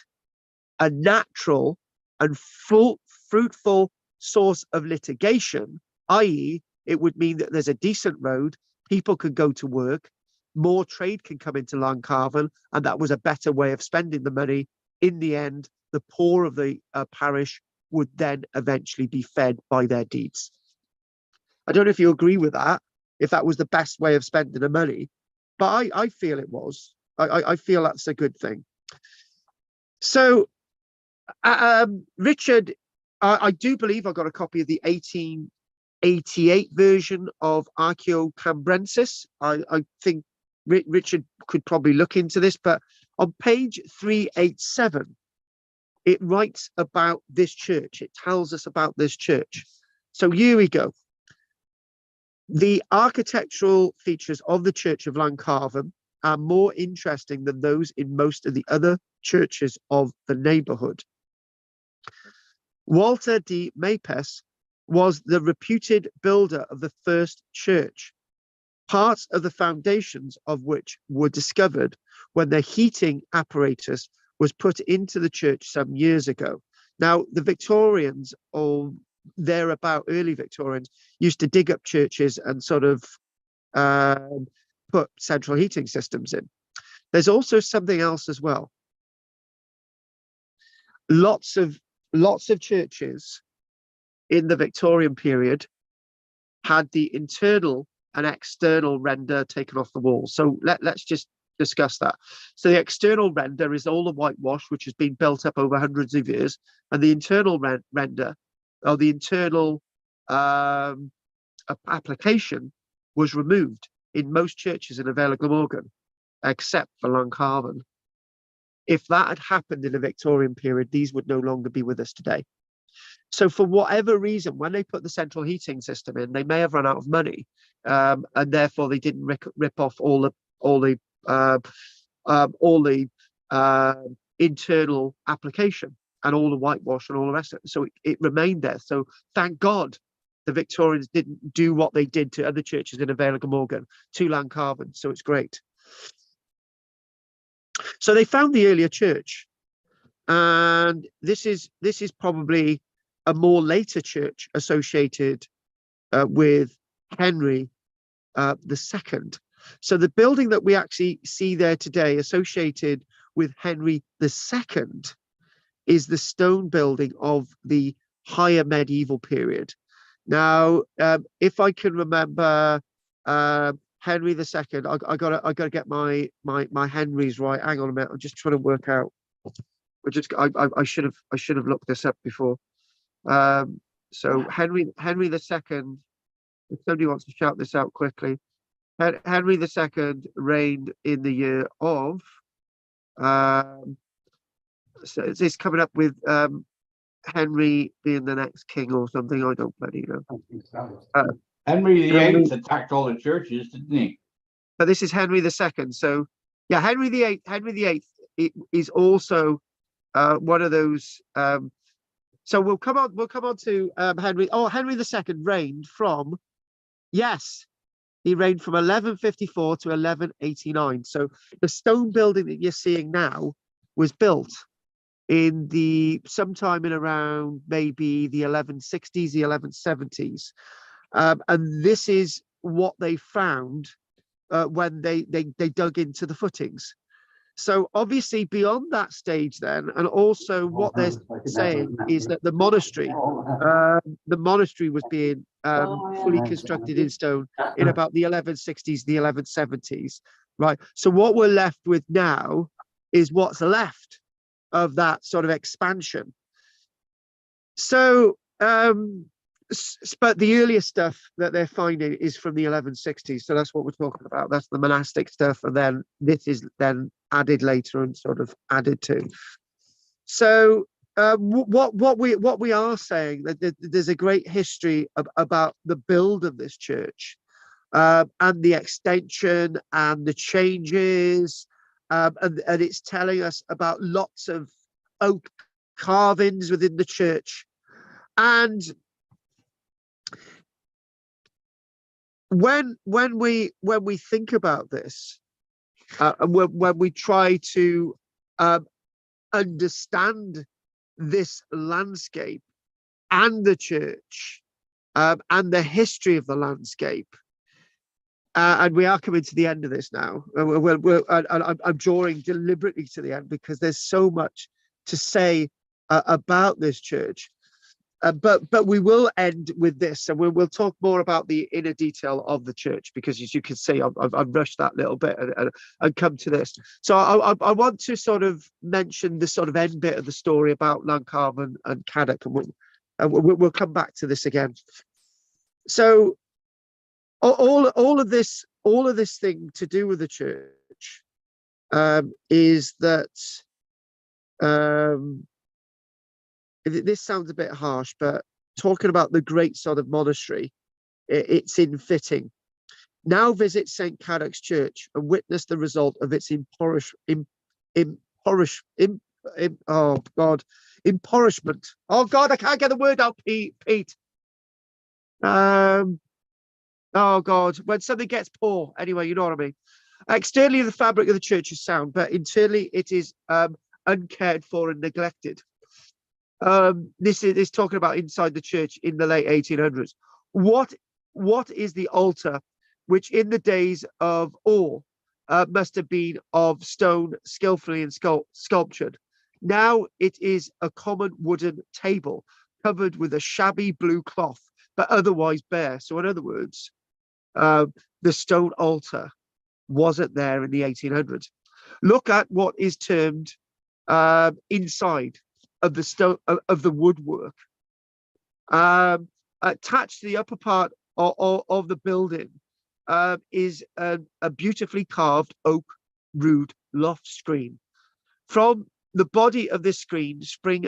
a natural and fruitful source of litigation, i.e., it would mean that there's a decent road, people could go to work, more trade can come into Llancarfan, and that was a better way of spending the money. In the end, the poor of the parish would then eventually be fed by their deeds. I don't know if you agree with that, if that was the best way of spending the money, but I feel it was. I feel that's a good thing. So Richard, I do believe I got a copy of the 1888 version of Archeo Cambrensis. I think Richard could probably look into this, but on page 387, it writes about this church. It tells us about this church. So here we go. The architectural features of the Church of Llancarfan are more interesting than those in most of the other churches of the neighborhood. Walter de Mapes was the reputed builder of the first church, parts of the foundations of which were discovered when the heating apparatus was put into the church some years ago. Now, the Victorians, or thereabout early Victorians, used to dig up churches and sort of put central heating systems in. There's also something else as well. Lots of churches in the Victorian period had the internal and external render taken off the walls. So let's just discuss that. So the external render is all the whitewash, which has been built up over hundreds of years, and the internal render, or the internal application, was removed in most churches in Vale of Glamorgan, except for Llancarfan. If that had happened in the Victorian period, these would no longer be with us today. So for whatever reason, when they put the central heating system in, they may have run out of money, and therefore they didn't rip off all the internal application and all the whitewash and all the rest of it. So it remained there. So thank God the Victorians didn't do what they did to other churches in Vale of Glamorgan to Llancarfan. So it's great. So they found the earlier church, and this is probably a more later church associated with Henry II. So the building that we actually see there today associated with Henry II is the stone building of the higher medieval period. Now, if I can remember Henry II, I gotta get my Henrys right. Hang on a minute, I'm just trying to work out. I should have looked this up before. So Henry II, if somebody wants to shout this out quickly, Henry II reigned in the year of, so it's coming up with Henry being the next king or something. I don't bloody know. Henry VIII attacked all the churches, didn't he? But this is Henry II. So yeah, Henry VIII is also one of those. So we'll come on to Henry. Oh, Henry II reigned from, yes, he reigned from 1154 to 1189. So the stone building that you're seeing now was built in sometime in around maybe the 1160s, the 1170s. And this is what they found when they dug into the footings. So obviously beyond that stage then, and also what they're saying is that the monastery was being fully constructed in stone in about the 1160s, the 1170s, right? So what we're left with now is what's left of that sort of expansion. So, but the earliest stuff that they're finding is from the 1160s. So that's what we're talking about. That's the monastic stuff. And then this is then added later and sort of added to. So what we are saying, that there's a great history about the build of this church, and the extension and the changes, and it's telling us about lots of oak carvings within the church. And when we think about this, and when we try to understand this landscape and the church, and the history of the landscape, and we are coming to the end of this now. I'm drawing deliberately to the end because there's so much to say about this church. but we will end with this, and we'll talk more about the inner detail of the church, because as you can see, I've rushed that little bit and come to this. So I want to sort of mention the sort of end bit of the story about Llancarfan and Cadoc, and we'll come back to this again. So all of this thing to do with the church is that this sounds a bit harsh, but talking about the great sort of monastery, it's in fitting. Now visit St. Cadoc's church and witness the result of its impoverishment. Oh God, I can't get the word out, Pete. Oh God, when something gets poor. Anyway, you know what I mean. Externally, the fabric of the church is sound, but internally it is uncared for and neglected. This is talking about inside the church in the late 1800s. What is the altar, which in the days of awe must have been of stone, skillfully and sculptured? Now it is a common wooden table covered with a shabby blue cloth, but otherwise bare. So in other words, the stone altar wasn't there in the 1800s. Look at what is termed inside of the stone of the woodwork. Attached to the upper part of the building is a beautifully carved oak rood loft screen. From the body of this screen spring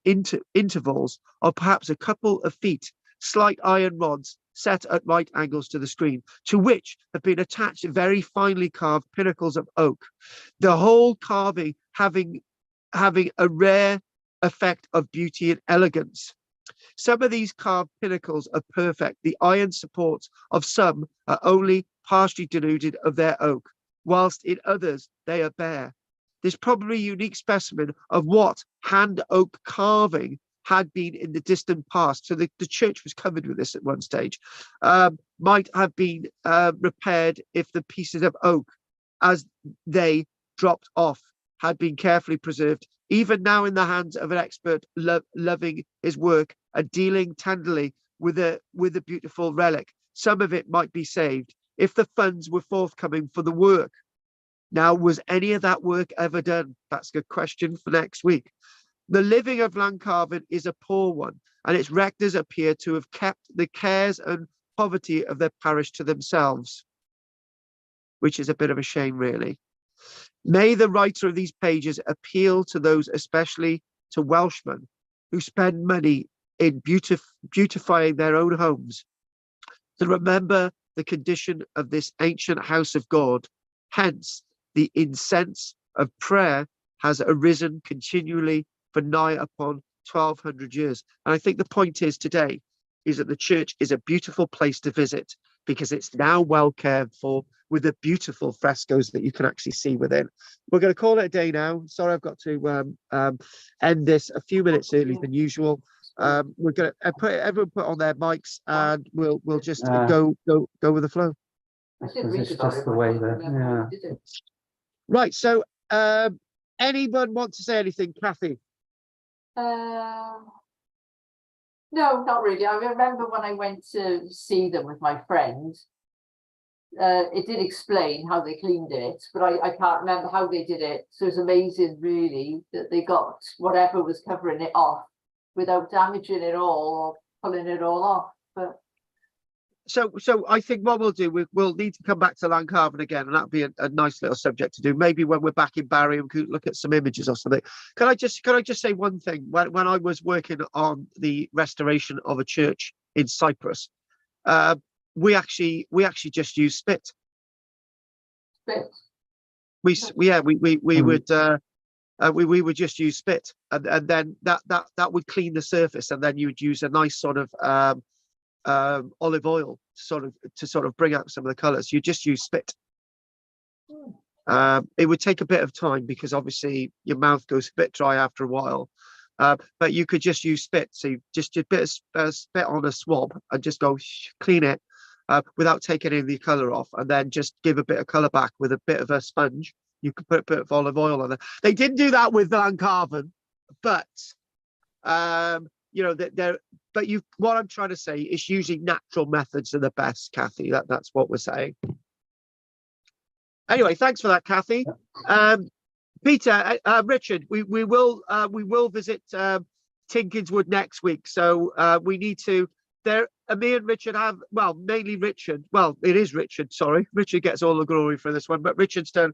into intervals of perhaps a couple of feet slight iron rods set at right angles to the screen, to which have been attached very finely carved pinnacles of oak, the whole carving having a rare effect of beauty and elegance. Some of these carved pinnacles are perfect. The iron supports of some are only partially denuded of their oak, whilst in others they are bare. This probably unique specimen of what hand oak carving had been in the distant past, so the church was covered with this at one stage, might have been repaired if the pieces of oak, as they dropped off, had been carefully preserved. Even now in the hands of an expert loving his work and dealing tenderly with a beautiful relic, some of it might be saved if the funds were forthcoming for the work. Now, was any of that work ever done? That's a good question for next week. The living of Llancarfan is a poor one, and its rectors appear to have kept the cares and poverty of their parish to themselves, which is a bit of a shame, really. May the writer of these pages appeal to those, especially to Welshmen, who spend money in beautifying their own homes, to remember the condition of this ancient house of God. Hence, the incense of prayer has arisen continually for nigh upon 1200 years. And I think the point is today is that the church is a beautiful place to visit because it's now well cared for, with the beautiful frescoes that you can actually see within. We're going to call it a day now. Sorry, I've got to end this a few minutes early than usual. We're going to everyone put on their mics, and we'll just go with the flow. It's just the way that, yeah. Right. So, anyone want to say anything, Kathy? No, not really. I remember when I went to see them with my friend, it did explain how they cleaned it, but I can't remember how they did it. So it's amazing, really, that they got whatever was covering it off without damaging it all or pulling it all off. But so I think what we'll do, we'll need to come back to Llancarfan again, and that'll be a nice little subject to do. Maybe when we're back in Barry, and we could look at some images or something. Can I just say one thing? When I was working on the restoration of a church in Cyprus, we actually just used spit. Spit. We would just use spit, and then that would clean the surface, and then you would use a nice sort of olive oil to sort of bring out some of the colors. You just use spit. It would take a bit of time because obviously your mouth goes a bit dry after a while, but you could just use spit. So you just a bit of spit on a swab and just go clean it without taking any of the color off, and then just give a bit of color back with a bit of a sponge. You could put a bit of olive oil on it. They didn't do that with Llancarfan, but you know, that they're, but you, what I'm trying to say is using natural methods are the best, Kathy. That's what we're saying. Anyway, thanks for that, Kathy. Peter, Richard, we will visit Tinkinswood next week. So we need to, me and Richard have, well, mainly Richard. Well, it is Richard, sorry. Richard gets all the glory for this one, but Richard's done,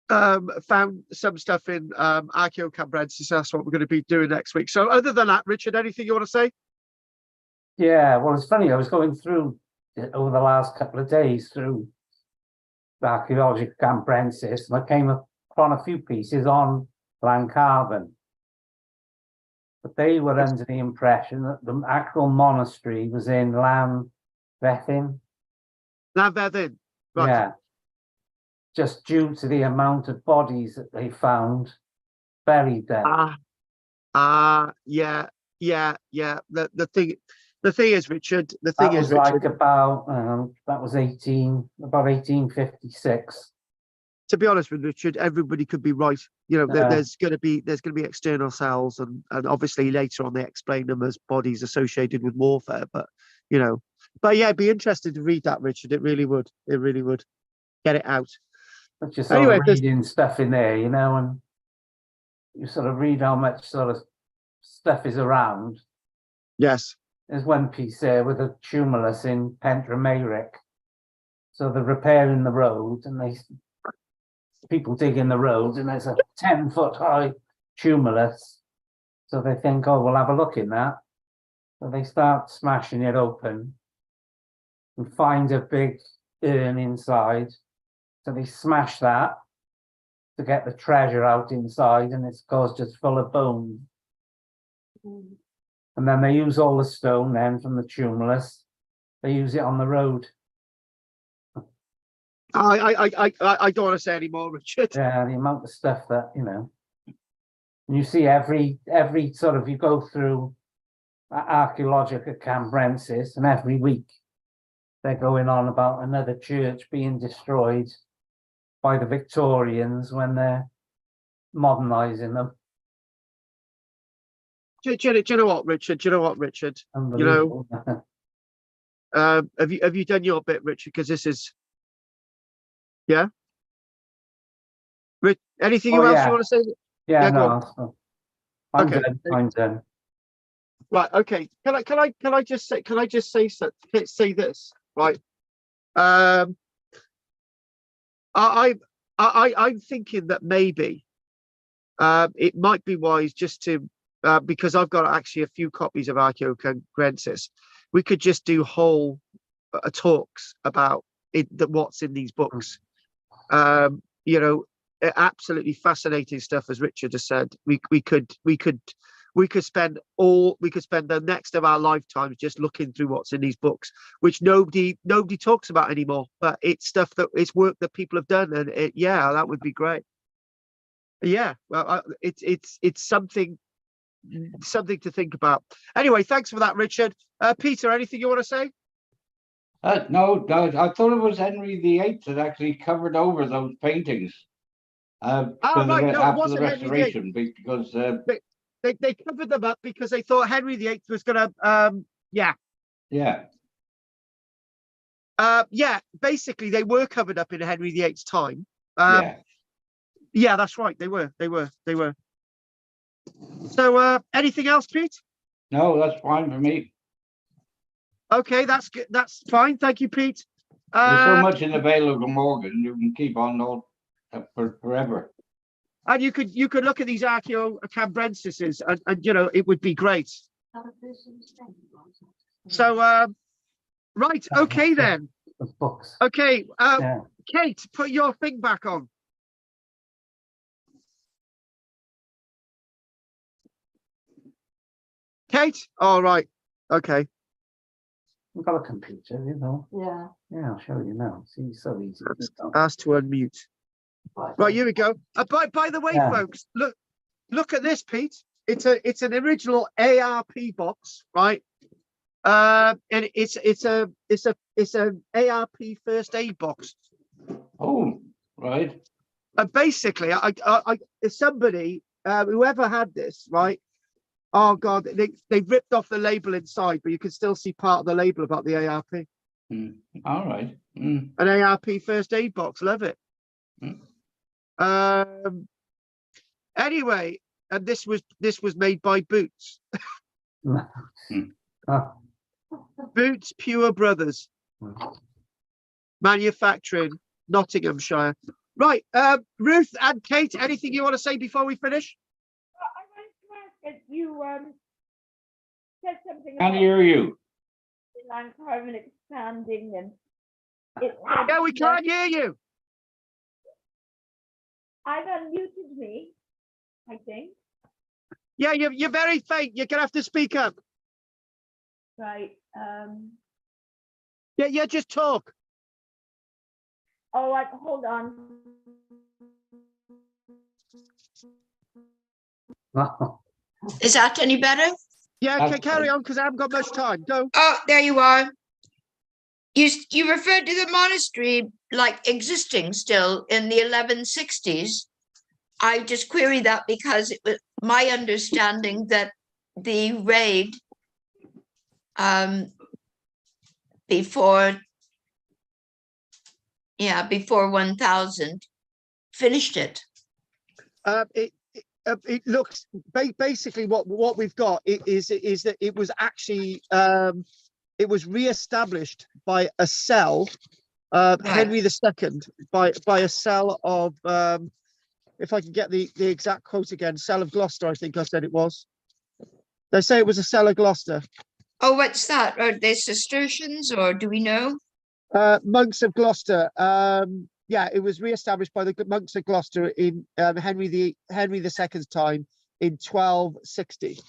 found some stuff in Archaeocambrensis. That's what we're going to be doing next week. So other than that, Richard, anything you want to say? Yeah, well, it's funny. I was going through over the last couple of days through the Archaeological Cambrensis, and I came upon a few pieces on Llancarfan. But they were under the impression that the actual monastery was in Llanfethin. Llanfethin, right. Yeah. Just due to the amount of bodies that they found buried there. Yeah. The thing is, Richard, That was like about, that was about 1856. To be honest with Richard, everybody could be right. You know, there's going to be external cells, and obviously later on they explain them as bodies associated with warfare. But you know, but yeah, it'd be interesting to read that, Richard. It really would. It really would. Get it out. But you're sort of reading stuff in there, you know, and you sort of read how much sort of stuff is around. Yes. There's one piece there with a tumulus in Pentre. So they're repairing the road, and people digging the road, and there's a 10-foot high tumulus. So they think, oh, we'll have a look in that. So they start smashing it open and find a big urn inside. So they smash that to get the treasure out inside, and it's, of course, just full of bones. And then they use all the stone then from the tumulus. They use it on the road. I don't want to say any more, Richard. Yeah, the amount of stuff that, you know. And you see every sort of, you go through Archaeological Cambrensis, and every week they're going on about another church being destroyed by the Victorians when they're modernising them. Do you know what, Richard? You know, have you done your bit, Richard? Because this is, yeah. Anything else you want to say? Yeah, no. I'm okay. done. I'm done. Right. Okay. Can I just say this? Right. I'm thinking that maybe it might be wise just to, because I've got actually a few copies of Archaeocambrensis, we could just do whole talks about what's in these books. You know, absolutely fascinating stuff, as Richard has said. We could spend the next of our lifetimes just looking through what's in these books, which nobody talks about anymore. But it's stuff it's work that people have done, and that would be great. Yeah, well, it's something to think about. Anyway, thanks for that, Richard. Peter, anything you want to say? No, I thought it was Henry VIII that actually covered over those paintings. After the restoration, because they covered them up because they thought Henry VIII was going to, basically they were covered up in Henry VIII's time. Yeah, that's right. They were. So, anything else, Pete? No, that's fine for me. Okay, that's good. That's fine. Thank you, Pete. There's so much in the Vale of Glamorgan, you can keep on all for forever. And you could look at these Archaeocambrensis, and you know, it would be great. So, right, okay then. Okay, Kate, put your thing back on. Kate, all right, okay. We've got a computer, you know. Yeah. Yeah, I'll show you now. See, so easy. Ask to unmute. Right, here we go. By the way, folks, look at this, Pete. It's an original ARP box, right? And it's an ARP first aid box. Oh, right. And basically, I somebody whoever had this, right? Oh God, they've ripped off the label inside, but you can still see part of the label about the ARP. All right. Mm. An ARP first aid box, love it. Mm. Anyway, and this was made by Boots. Oh, Boots Pure Brothers, manufacturing, Nottinghamshire. Right, Ruth and Kate, anything you want to say before we finish? I wanted to ask if you said something Can't about hear you. the Llancarfan expanding and it Yeah, we can't hear you. I've unmuted me, I think. Yeah, you're very faint. You're gonna have to speak up. Right. Yeah, just talk. Oh, hold on. oh. Is that any better? Yeah, That's okay, carry fine. on because I haven't got much time. Go. Oh, there you are. You referred to the monastery like existing still in the 1160s. I just query that because it was my understanding that the raid before 1000 finished it. It looks basically what we've got is that it was actually it was re-established by a cell, Henry II, by a cell of if I can get the exact quote again, cell of Gloucester, I think I said it was. They say it was a cell of Gloucester. Oh, what's that? Are they Cistercians or do we know? Monks of Gloucester. Yeah, it was re-established by the monks of Gloucester in Henry II's time in 1260.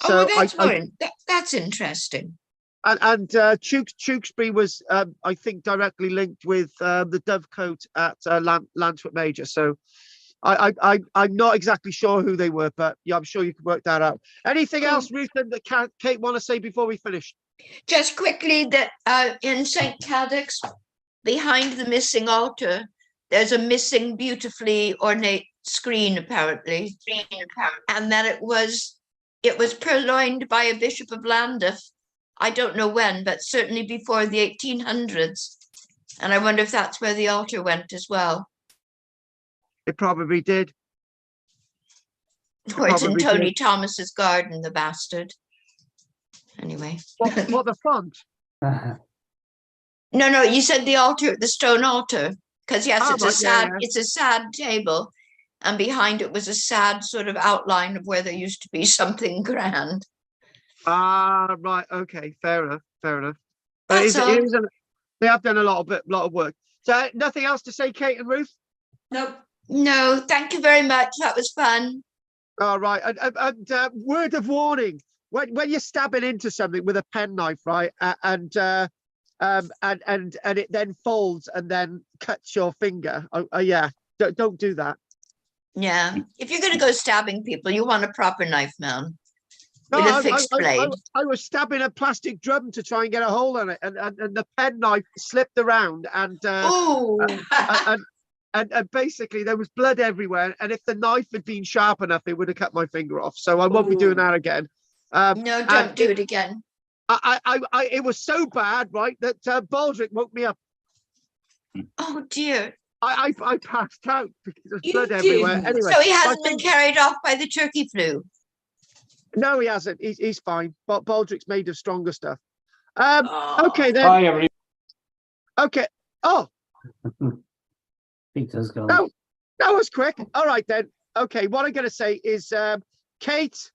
So well, that's interesting. And Tewkesbury was, I think, directly linked with the Dovecote at Lanford Major. So I'm not exactly sure who they were, but yeah, I'm sure you can work that out. Anything else, Ruth, that Kate want to say before we finish? Just quickly that in St.Cadoc, behind the missing altar, there's a missing beautifully ornate screen, apparently, and that it was purloined by a bishop of Llandaff. I don't know when, but certainly before the 1800s. And I wonder if that's where the altar went as well. It probably did. Or it's in Tony Thomas's garden, the bastard. Anyway. What the font? No, you said the altar, the stone altar. Because yes, Yeah. It's a sad table. And behind it was a sad sort of outline of where there used to be something grand. Ah, right. Okay. Fair enough. That's all. They have done a lot of work. So nothing else to say, Kate and Ruth? Nope. No, thank you very much. That was fun. All right. And word of warning: when you're stabbing into something with a penknife, right, and it then folds and then cuts your finger. Yeah, don't do that. Yeah, if you're going to go stabbing people, you want a proper knife, man. No, with a fixed blade. I was stabbing a plastic drum to try and get a hole in it, and the penknife slipped around, and basically there was blood everywhere. And if the knife had been sharp enough, it would have cut my finger off. So I won't be doing that again. No, don't do it again. It was so bad, right, that Baldrick woke me up. Oh dear. I passed out because there's You blood everywhere. didn't. Anyway, So he hasn't been carried off by the turkey flu. no, he hasn't. He's fine. But Baldrick's made of stronger stuff. Oh. Okay then. Bye, everybody. Okay. Oh, Peter's gone. no, that was quick. All right then. Okay, what I'm going to say is, Kate,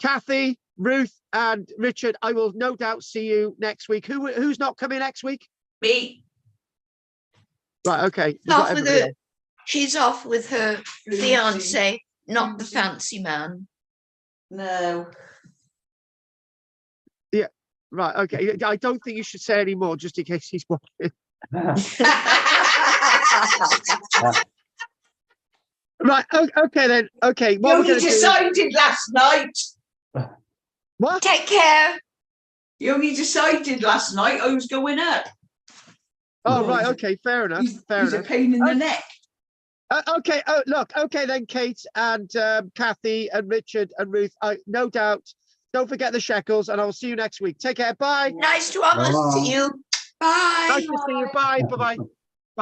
Kathy, Ruth, and Richard, I will no doubt see you next week. Who's not coming next week? Me. Right. Okay. We've got everybody else. She's off with her fiance, not the fancy man. No. Right. Okay. I don't think you should say any more, just in case he's watching. Right. Okay then. Okay. What You we're only going to do? decided last night. What? Take care. You only decided last night I was going up. Oh, right. Okay. Fair enough. He's Fair a enough. pain in the neck. Okay. Oh, look. Okay, then, Kate and Kathy and Richard and Ruth. No doubt. Don't forget the shekels, and I will see you next week. Take care. Bye. Nice to almost see you. Bye. Nice to see you. Bye. Bye. Bye.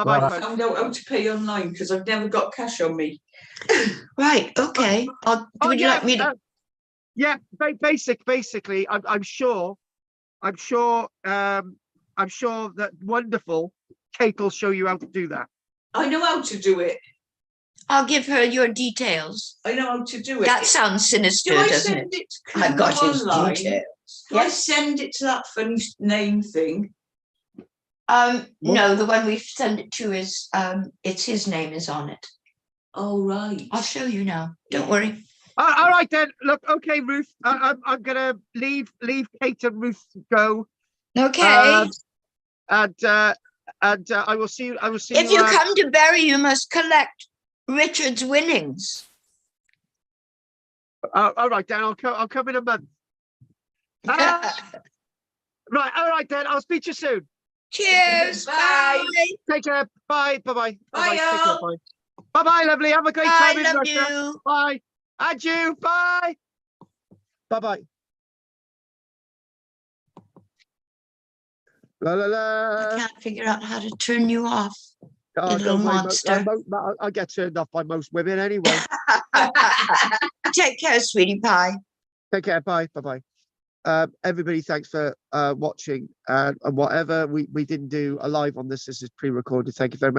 Bye. I found out how to pay online because I've never got cash on me. Right. Okay. Would you like me to? Yeah. Basically, I'm sure that wonderful Kate will show you how to do that. I know how to do it. I'll give her your details. I know how to do it. That sounds sinister, Do I doesn't send it? it to I've got his online? details. Do I send it to that funny name thing? No, the one we send it to is it's his name is on it. Oh, right. I'll show you now. Don't worry. All right then. Look, okay, Ruth. I'm gonna leave Kate and Ruth go. Okay. And I will see you. If you come to Bury, you must collect Richard's winnings. All right, Dan. I'll come in a month. Right. All right, then. I'll speak to you soon. Cheers. Bye. Take care. Bye. Bye. Bye, y'all. Bye. Bye. Lovely. Have a great I time in love Russia. you. Bye. And you. Bye. Bye. La la la. I can't figure out how to turn you off. Oh, little don't worry, monster. I get turned off by most women anyway. Take care, sweetie pie. Take care. Bye. Everybody, thanks for watching. And whatever we didn't do a live on this is pre-recorded. Thank you very much.